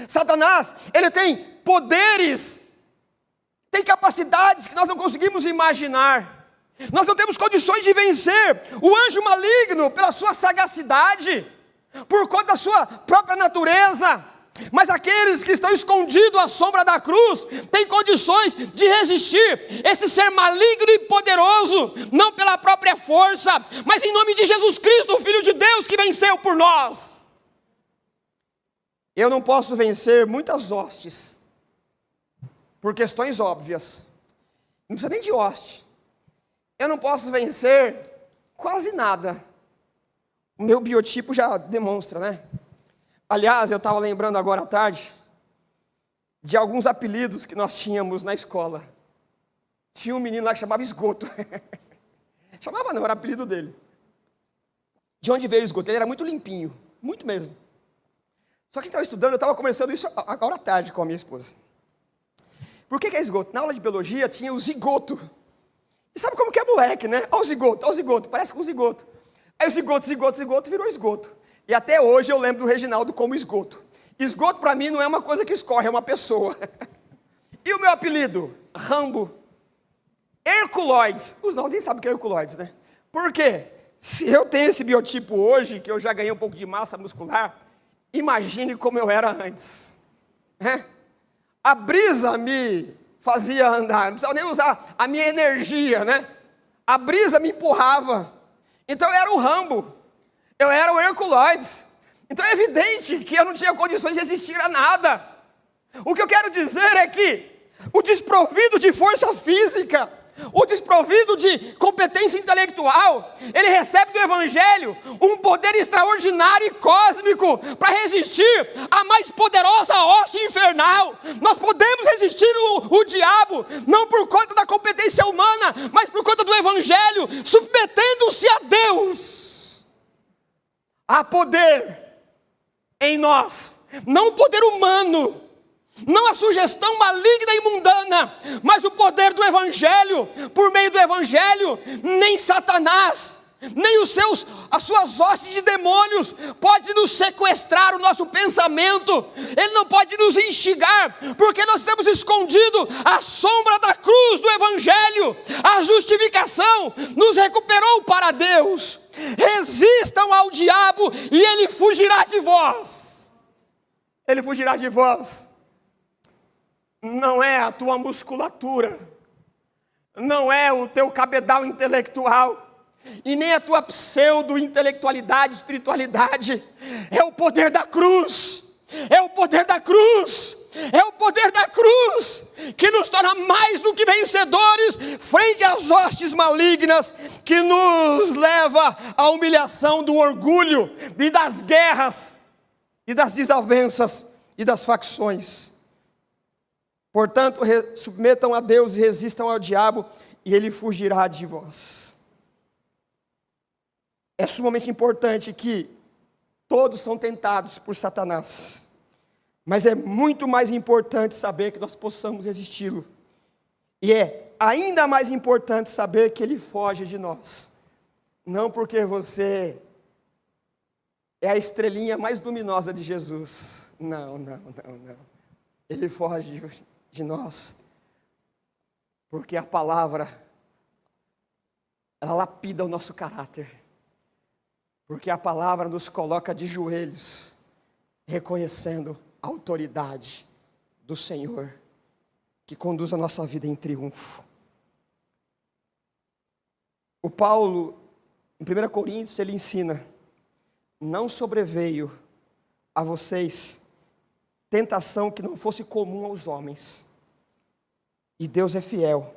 Satanás, ele tem poderes, tem capacidades que nós não conseguimos imaginar. Nós não temos condições de vencer o anjo maligno pela sua sagacidade, por conta da sua própria natureza. Mas aqueles que estão escondidos à sombra da cruz têm condições de resistir esse ser maligno e poderoso, não pela própria força, mas em nome de Jesus Cristo, o Filho de Deus, que venceu por nós. Eu não posso vencer muitas hostes por questões óbvias. Não precisa nem de hoste. Eu não posso vencer quase nada. O meu biotipo já demonstra, né? Aliás, eu estava lembrando agora à tarde de alguns apelidos que nós tínhamos na escola. Tinha um menino lá que chamava Esgoto. Chamava não, era apelido dele. De onde veio o esgoto? Ele era muito limpinho, muito mesmo. Só que a gente estava estudando, eu estava conversando isso agora à tarde com a minha esposa. Por que é esgoto? Na aula de biologia tinha o zigoto. E sabe como que é moleque, né? Olha o zigoto, parece com um zigoto. Aí o zigoto virou esgoto. E até hoje eu lembro do Reginaldo como esgoto. Esgoto para mim não é uma coisa que escorre, é uma pessoa. E o meu apelido? Rambo. Herculoides. Os novos nem sabem o que é Herculoides, né? Por quê? Se eu tenho esse biotipo hoje, que eu já ganhei um pouco de massa muscular, imagine como eu era antes. A brisa me fazia andar, não precisava nem usar a minha energia, né? A brisa me empurrava. Então eu era o Rambo, eu era o Herculoides. Então é evidente que eu não tinha condições de resistir a nada. O que eu quero dizer é que o desprovido de força física, o desprovido de competência intelectual, ele recebe do Evangelho um poder extraordinário e cósmico para resistir à mais poderosa hoste infernal. Nós podemos resistir o diabo, não por conta da competência humana, mas por conta do Evangelho, submetendo-se a Deus. Há poder em nós, não o poder humano, não a sugestão maligna e mundana, mas o poder do Evangelho. Por meio do Evangelho, nem Satanás, nem as suas hostes de demônios pode nos sequestrar o nosso pensamento. Ele não pode nos instigar, porque nós estamos escondidos à sombra da cruz do Evangelho. A justificação nos recuperou para Deus. Resistam ao diabo e ele fugirá de vós. Ele fugirá de vós. Não é a tua musculatura, não é o teu cabedal intelectual, e nem a tua pseudo-intelectualidade, espiritualidade. É o poder da cruz, é o poder da cruz, é o poder da cruz, que nos torna mais do que vencedores, frente às hostes malignas, que nos leva à humilhação do orgulho, e das guerras, e das desavenças, e das facções. Portanto, submetam a Deus e resistam ao diabo, e ele fugirá de vós. É sumamente importante que todos são tentados por Satanás, mas é muito mais importante saber que nós possamos resisti-lo, e é ainda mais importante saber que ele foge de nós, não porque você é a estrelinha mais luminosa de Jesus, não, ele foge de nós, porque a palavra, ela lapida o nosso caráter, porque a palavra nos coloca de joelhos, reconhecendo a autoridade do Senhor, que conduz a nossa vida em triunfo. O Paulo, em 1 Coríntios, ele ensina: não sobreveio a vocês tentação que não fosse comum aos homens, e Deus é fiel,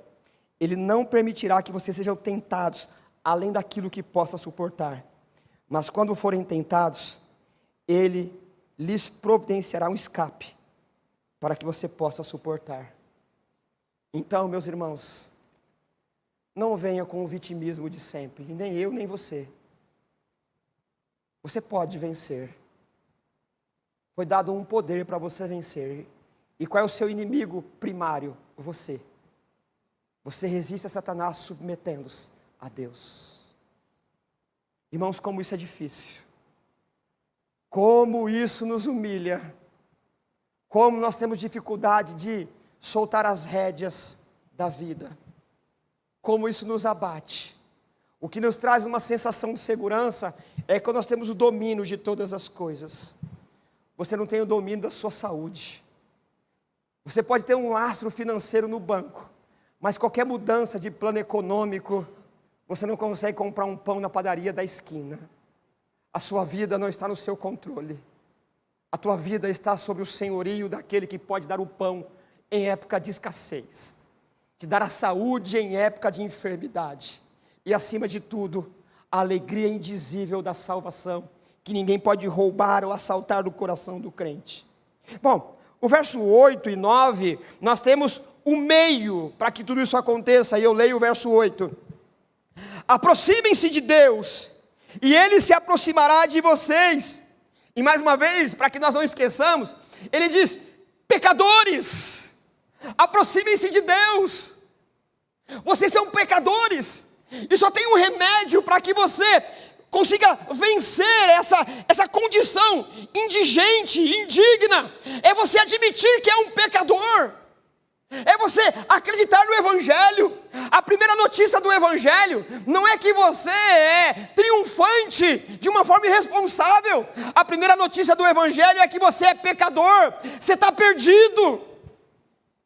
Ele não permitirá que vocês sejam tentados além daquilo que possa suportar, mas quando forem tentados, Ele lhes providenciará um escape, para que você possa suportar. Então, meus irmãos, não venha com o vitimismo de sempre, nem eu, nem você. Você pode vencer. Foi dado um poder para você vencer. E qual é o seu inimigo primário? Você. Você resiste a Satanás submetendo-se a Deus. Irmãos, como isso é difícil. Como isso nos humilha. Como nós temos dificuldade de soltar as rédeas da vida. Como isso nos abate. O que nos traz uma sensação de segurança é quando nós temos o domínio de todas as coisas. Você não tem o domínio da sua saúde. Você pode ter um lastro financeiro no banco, mas qualquer mudança de plano econômico, você não consegue comprar um pão na padaria da esquina. A sua vida não está no seu controle. A tua vida está sob o senhorio daquele que pode dar o pão em época de escassez, te dar a saúde em época de enfermidade, e acima de tudo, a alegria indizível da salvação, que ninguém pode roubar ou assaltar do coração do crente. Bom, o verso 8 e 9, nós temos o meio para que tudo isso aconteça, e eu leio o verso 8. Aproximem-se de Deus, e Ele se aproximará de vocês. E mais uma vez, para que nós não esqueçamos, Ele diz: pecadores, aproximem-se de Deus. Vocês são pecadores, e só tem um remédio para que você consiga vencer essa condição indigente, indigna. É você admitir que é um pecador. É você acreditar no Evangelho. A primeira notícia do Evangelho não é que você é triunfante de uma forma irresponsável. A primeira notícia do Evangelho é que você é pecador. Você está perdido.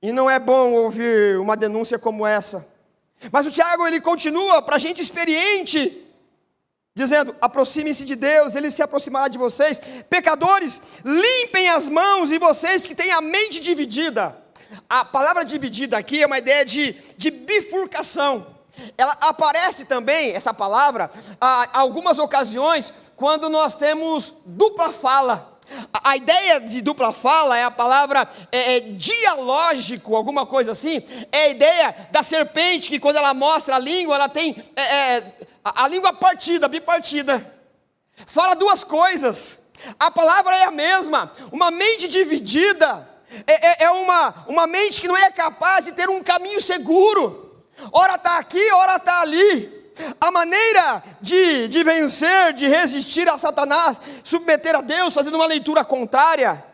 E não é bom ouvir uma denúncia como essa. Mas o Tiago, ele continua para gente experiente, dizendo: aproximem-se de Deus, Ele se aproximará de vocês. Pecadores, limpem as mãos, e vocês que têm a mente dividida. A palavra dividida aqui é uma ideia de bifurcação. Ela aparece também, essa palavra, algumas ocasiões, quando nós temos dupla fala. A ideia de dupla fala é a palavra dialógico, alguma coisa assim. É a ideia da serpente, que quando ela mostra a língua, ela tem a língua partida, bipartida. Fala duas coisas. A palavra é a mesma. Uma mente dividida é uma mente que não é capaz de ter um caminho seguro. Ora está aqui, ora está ali. A maneira de vencer, de resistir a Satanás, submeter a Deus, fazendo uma leitura contrária,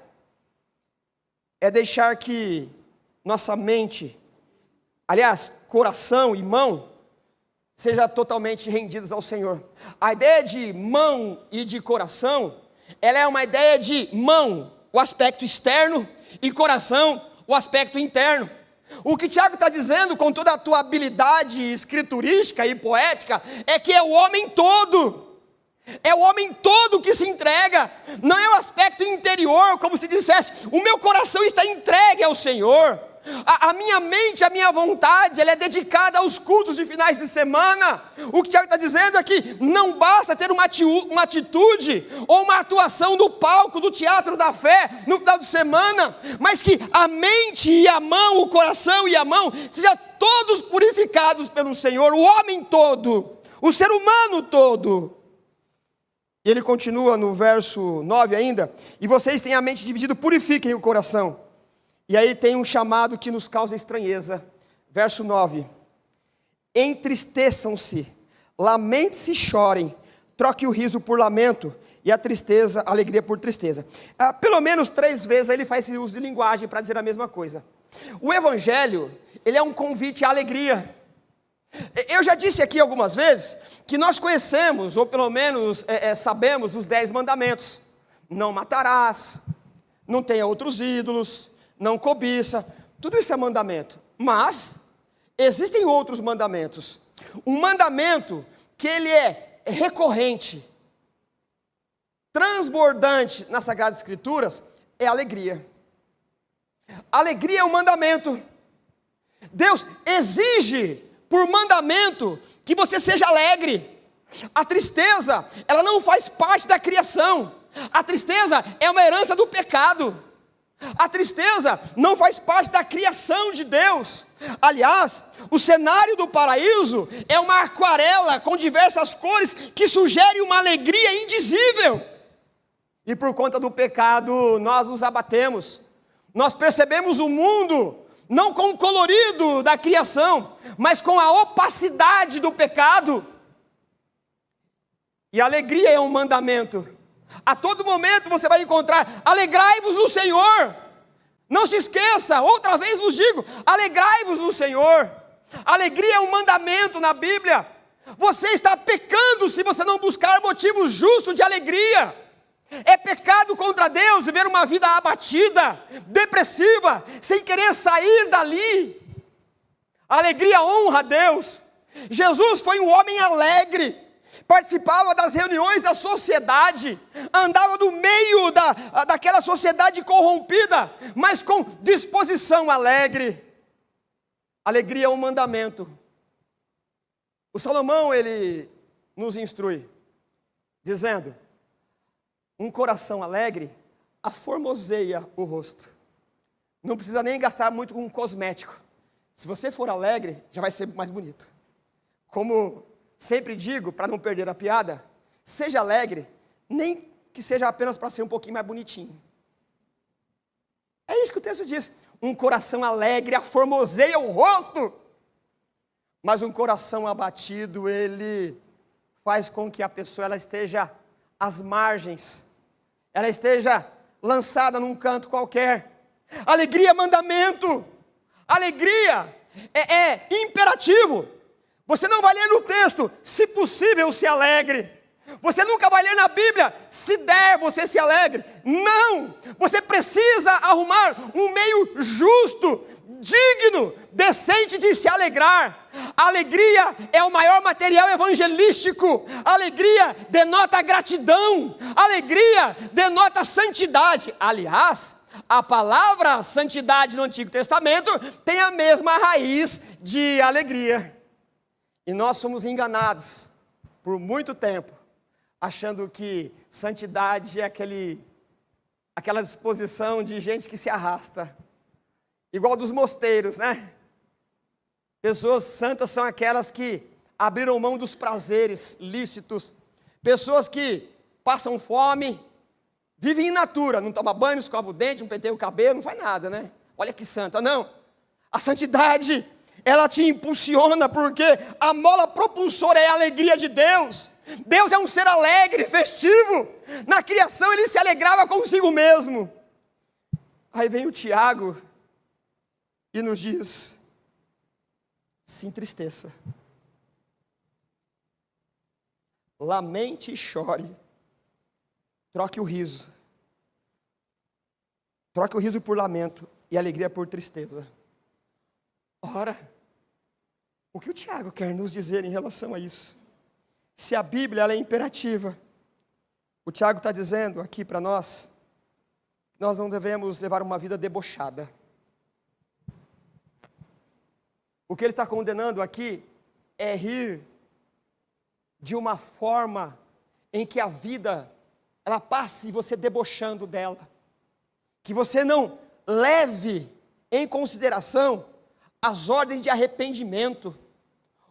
é deixar que nossa mente, aliás, coração e mão, seja totalmente rendidos ao Senhor. A ideia de mão e de coração, ela é uma ideia de mão, o aspecto externo, e coração, o aspecto interno. O que Tiago está dizendo, com toda a tua habilidade escriturística e poética, é que é o homem todo. É o homem todo que se entrega. Não é o aspecto interior, como se dissesse: o meu coração está entregue ao Senhor. A minha mente, a minha vontade, ela é dedicada aos cultos de finais de semana. O que o Tiago está dizendo é que não basta ter uma atitude ou uma atuação do palco, do teatro da fé, no final de semana, mas que a mente e a mão, o coração e a mão, sejam todos purificados pelo Senhor, o homem todo, o ser humano todo. E ele continua no verso 9 ainda: e vocês têm a mente dividida, purifiquem o coração. E aí tem um chamado que nos causa estranheza. Verso 9: entristeçam-se, lamente-se e chorem, troque o riso por lamento, e a tristeza, a alegria por tristeza. Pelo menos 3 vezes ele faz esse uso de linguagem para dizer a mesma coisa. O Evangelho, ele é um convite à alegria. Eu já disse aqui algumas vezes que nós conhecemos, ou pelo menos sabemos, os 10 mandamentos. Não matarás, não tenha outros ídolos, não cobiça. Tudo isso é mandamento. Mas existem outros mandamentos. Um mandamento que ele é recorrente, transbordante nas Sagradas Escrituras, é a alegria. Alegria é um mandamento. Deus exige por mandamento que você seja alegre. A tristeza, ela não faz parte da criação. A tristeza é uma herança do pecado. A tristeza não faz parte da criação de Deus. Aliás, o cenário do paraíso é uma aquarela com diversas cores que sugere uma alegria indizível. E por conta do pecado nós nos abatemos. Nós percebemos o mundo não com o colorido da criação, mas com a opacidade do pecado. E a alegria é um mandamento. A todo momento você vai encontrar: alegrai-vos no Senhor. Não se esqueça, outra vez vos digo, alegrai-vos no Senhor. Alegria é um mandamento na Bíblia. Você está pecando se você não buscar motivos justos de alegria. É pecado contra Deus viver uma vida abatida, depressiva, sem querer sair dali. A alegria honra a Deus. Jesus foi um homem alegre. Participava das reuniões da sociedade, andava no meio daquela sociedade corrompida, mas com disposição alegre. Alegria é um mandamento. O Salomão, ele nos instrui, dizendo: um coração alegre aformoseia o rosto. Não precisa nem gastar muito com cosmético. Se você for alegre, já vai ser mais bonito. Como sempre digo, para não perder a piada, seja alegre, nem que seja apenas para ser um pouquinho mais bonitinho. É isso que o texto diz. Um coração alegre aformoseia o rosto, mas um coração abatido, ele faz com que a pessoa ela esteja às margens, ela esteja lançada num canto qualquer. Alegria é mandamento, alegria é imperativo. Você não vai ler no texto: se possível se alegre. Você nunca vai ler na Bíblia, se der, você se alegre. Não! Você precisa arrumar um meio justo, digno, decente de se alegrar. A alegria é o maior material evangelístico. A alegria denota gratidão. A alegria denota santidade. Aliás, a palavra santidade no Antigo Testamento tem a mesma raiz de alegria. E nós somos enganados por muito tempo, achando que santidade é aquela disposição de gente que se arrasta, igual dos mosteiros, né? Pessoas santas são aquelas que abriram mão dos prazeres lícitos, pessoas que passam fome, vivem in natura, não toma banho, não escova o dente, não penteia o cabelo, não faz nada, né? Olha que santa, não. A santidade, ela te impulsiona, porque a mola propulsora é a alegria de Deus. Deus é um ser alegre, festivo. Na criação ele se alegrava consigo mesmo. Aí vem o Tiago e nos diz: se entristeça, lamente e chore, troque o riso por lamento e alegria por tristeza. Ora, o que o Tiago quer nos dizer em relação a isso? Se a Bíblia ela é imperativa, o Tiago está dizendo aqui para nós, nós não devemos levar uma vida debochada. O que ele está condenando aqui é rir de uma forma em que a vida, ela passe você debochando dela. Que você não leve em consideração as ordens de arrependimento.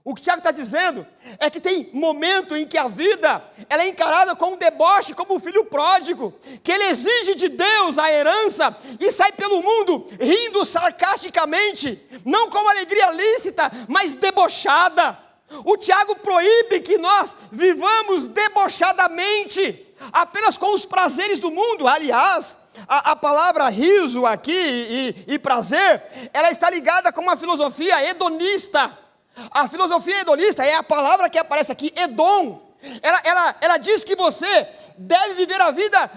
O que o Tiago está dizendo é que tem momento em que a vida ela é encarada como um deboche, como um filho pródigo, que ele exige de Deus a herança e sai pelo mundo rindo sarcasticamente, não com alegria lícita, mas debochada. O Tiago proíbe que nós vivamos debochadamente, apenas com os prazeres do mundo. Aliás, a palavra riso aqui e prazer, ela está ligada com uma filosofia hedonista. A filosofia hedonista é a palavra que aparece aqui, hedon. Ela diz que você deve viver a vida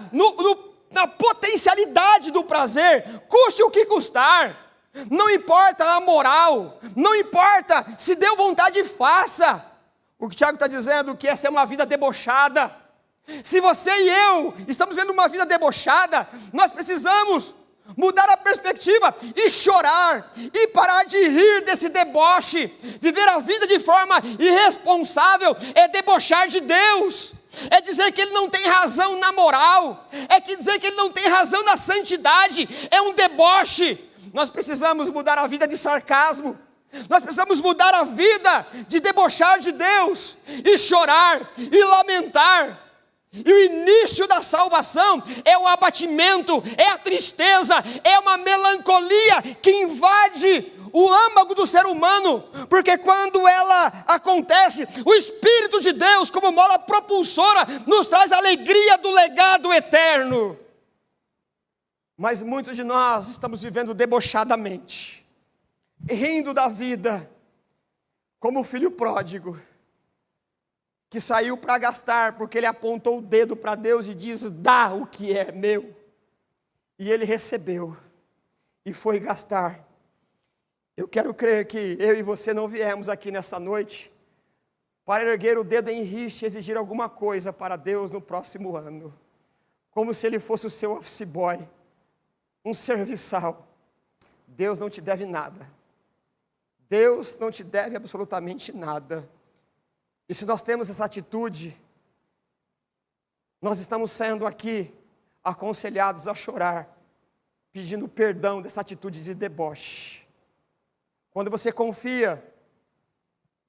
na potencialidade do prazer, custe o que custar. Não importa a moral, não importa se deu vontade, faça. O que o Tiago está dizendo que essa é uma vida debochada. Se você e eu estamos vendo uma vida debochada, nós precisamos mudar a perspectiva e chorar, e parar de rir desse deboche. Viver a vida de forma irresponsável é debochar de Deus, é dizer que Ele não tem razão na moral, é dizer que Ele não tem razão na santidade, é um deboche. Nós precisamos mudar a vida de sarcasmo, nós precisamos mudar a vida de debochar de Deus, e chorar, e lamentar. E o início da salvação é o abatimento, é a tristeza, é uma melancolia que invade o âmago do ser humano, porque quando ela acontece, o Espírito de Deus, como mola propulsora, nos traz a alegria do legado eterno. Mas muitos de nós estamos vivendo debochadamente, rindo da vida, como o filho pródigo, que saiu para gastar, porque ele apontou o dedo para Deus e diz: dá o que é meu. E ele recebeu, e foi gastar. Eu quero crer que eu e você não viemos aqui nessa noite para erguer o dedo em rixa e exigir alguma coisa para Deus no próximo ano, como se Ele fosse o seu office boy, um serviçal. Deus não te deve nada. Deus não te deve absolutamente nada. E se nós temos essa atitude, nós estamos sendo aqui aconselhados a chorar, pedindo perdão dessa atitude de deboche. Quando você confia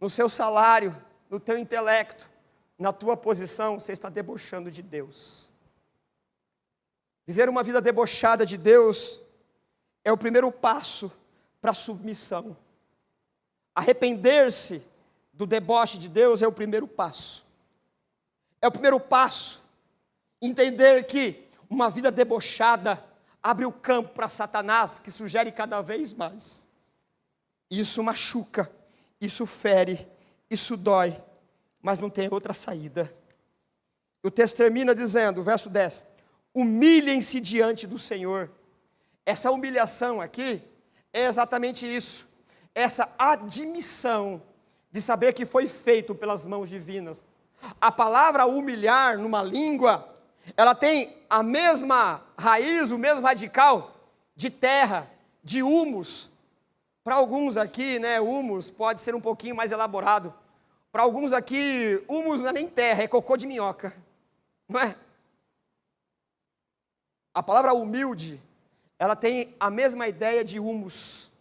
no seu salário, no teu intelecto, na tua posição, você está debochando de Deus. Viver uma vida debochada de Deus é o primeiro passo para a submissão. Arrepender-se do deboche de Deus é o primeiro passo. É o primeiro passo. Entender que uma vida debochada abre o campo para Satanás, que sugere cada vez mais. Isso machuca, isso fere, isso dói, mas não tem outra saída. O texto termina dizendo, verso 10, humilhem-se diante do Senhor. Essa humilhação aqui é exatamente isso, essa admissão de saber que foi feito pelas mãos divinas. A palavra humilhar numa língua, ela tem a mesma raiz, o mesmo radical de terra, de humus. Para alguns aqui, humus pode ser um pouquinho mais elaborado. Para alguns aqui, humus não é nem terra, é cocô de minhoca, não é? A palavra humilde, ela tem a mesma ideia de humus.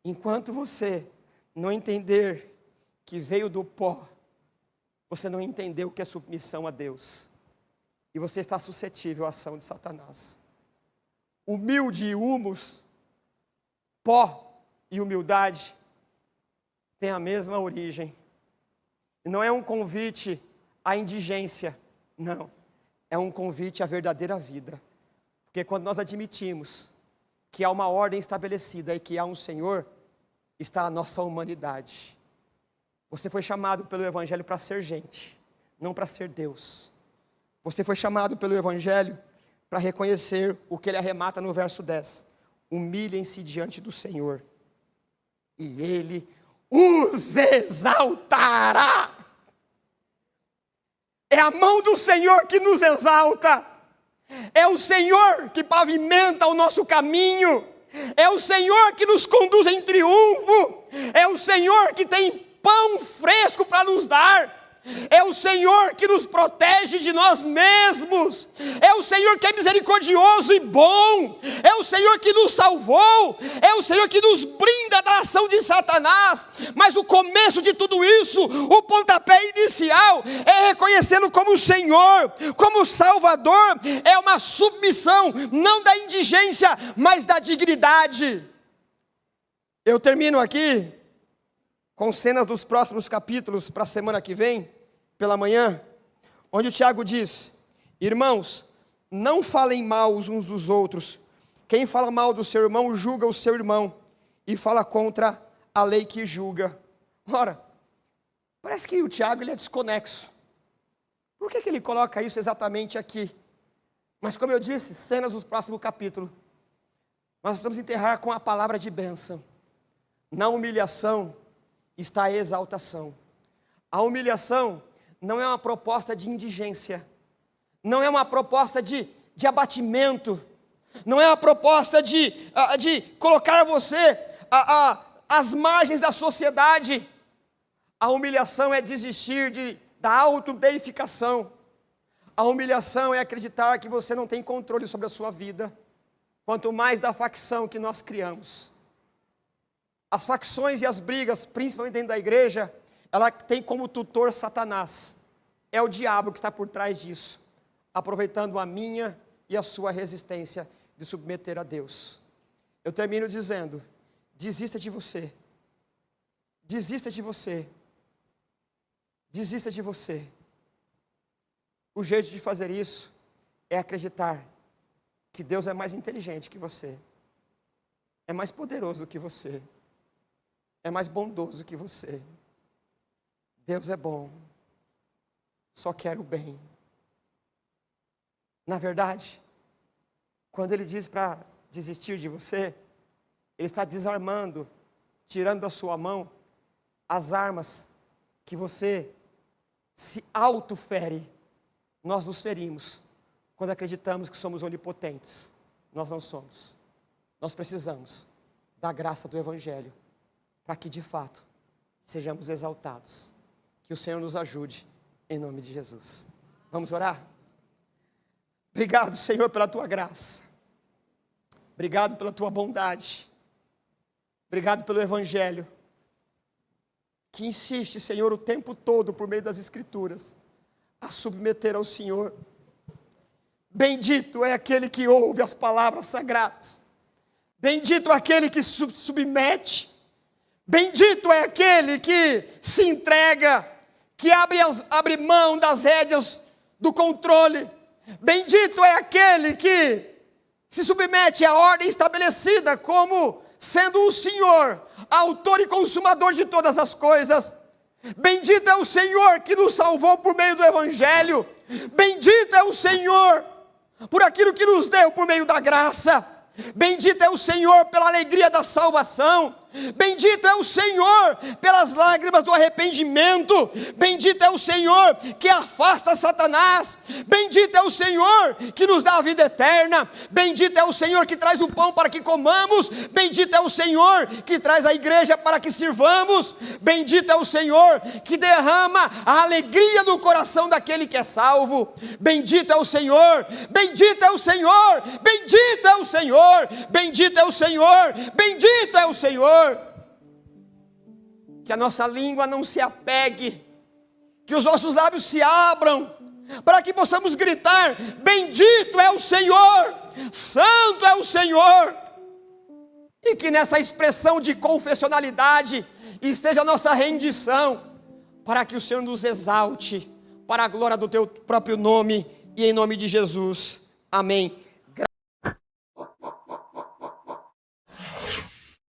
Enquanto você não entender que veio do pó, você não entendeu o que é submissão a Deus. E você está suscetível à ação de Satanás. Humilde e humus, pó e humildade, têm a mesma origem. E não é um convite à indigência, não. É um convite à verdadeira vida. Porque quando nós admitimos que há uma ordem estabelecida e que há um Senhor, está a nossa humanidade. Você foi chamado pelo Evangelho para ser gente, não para ser Deus. Você foi chamado pelo Evangelho para reconhecer o que ele arremata no verso 10. Humilhem-se diante do Senhor, e Ele os exaltará. É a mão do Senhor que nos exalta. É o Senhor que pavimenta o nosso caminho. É o Senhor que nos conduz em triunfo. É o Senhor que tem pão fresco para nos dar. É o Senhor que nos protege de nós mesmos. É o Senhor que é misericordioso e bom. É o Senhor que nos salvou. É o Senhor que nos brinda da ação de Satanás. Mas o começo de tudo isso, o pontapé inicial, é reconhecê-lo como Senhor, como Salvador. É uma submissão, não da indigência, mas da dignidade. Eu termino aqui com cenas dos próximos capítulos para a semana que vem, pela manhã, onde o Tiago diz: irmãos, não falem mal uns dos outros. Quem fala mal do seu irmão, julga o seu irmão, e fala contra a lei que julga. Ora, parece que o Tiago ele é desconexo. Por que ele coloca isso exatamente aqui? Mas como eu disse, cenas do próximo capítulo. Nós precisamos enterrar com a palavra de bênção. Na humilhação está a exaltação. A humilhação não é uma proposta de indigência, não é uma proposta de abatimento, não é uma proposta de colocar você às margens da sociedade. A humilhação é desistir da autodeificação. A humilhação é acreditar que você não tem controle sobre a sua vida, quanto mais da facção que nós criamos. As facções e as brigas, principalmente dentro da igreja, ela tem como tutor Satanás. É o diabo que está por trás disso, aproveitando a minha e a sua resistência de submeter a Deus. Eu termino dizendo: desista de você. Desista de você. Desista de você. O jeito de fazer isso é acreditar que Deus é mais inteligente que você, é mais poderoso que você, é mais bondoso que você. Deus é bom, só quer o bem. Na verdade, quando Ele diz para desistir de você, Ele está desarmando, tirando da sua mão as armas que você se autofere. Nós nos ferimos quando acreditamos que somos onipotentes. Nós não somos. Nós precisamos da graça do Evangelho para que de fato sejamos exaltados. Que o Senhor nos ajude, em nome de Jesus. Vamos orar? Obrigado, Senhor, pela Tua graça. Obrigado pela Tua bondade. Obrigado pelo Evangelho, que insiste, Senhor, o tempo todo, por meio das Escrituras, a submeter ao Senhor. Bendito é aquele que ouve as palavras sagradas. Bendito é aquele que submete. Bendito é aquele que se entrega, que abre mão das rédeas do controle. Bendito é aquele que se submete à ordem estabelecida como sendo o Senhor, autor e consumador de todas as coisas. Bendito é o Senhor que nos salvou por meio do Evangelho. Bendito é o Senhor por aquilo que nos deu por meio da graça. Bendito é o Senhor pela alegria da salvação. Bendito é o Senhor pelas lágrimas do arrependimento. Bendito é o Senhor que afasta Satanás. Bendito é o Senhor que nos dá a vida eterna. Bendito é o Senhor que traz o pão para que comamos. Bendito é o Senhor que traz a igreja para que sirvamos. Bendito é o Senhor que derrama a alegria no coração daquele que é salvo. Bendito é o Senhor. Bendito é o Senhor. Bendito é o Senhor. Bendito é o Senhor. Bendito é o Senhor. Que a nossa língua não se apegue, que os nossos lábios se abram, para que possamos gritar: bendito é o Senhor, santo é o Senhor. E que nessa expressão de confessionalidade esteja a nossa rendição, para que o Senhor nos exalte, para a glória do teu próprio nome, e em nome de Jesus, amém.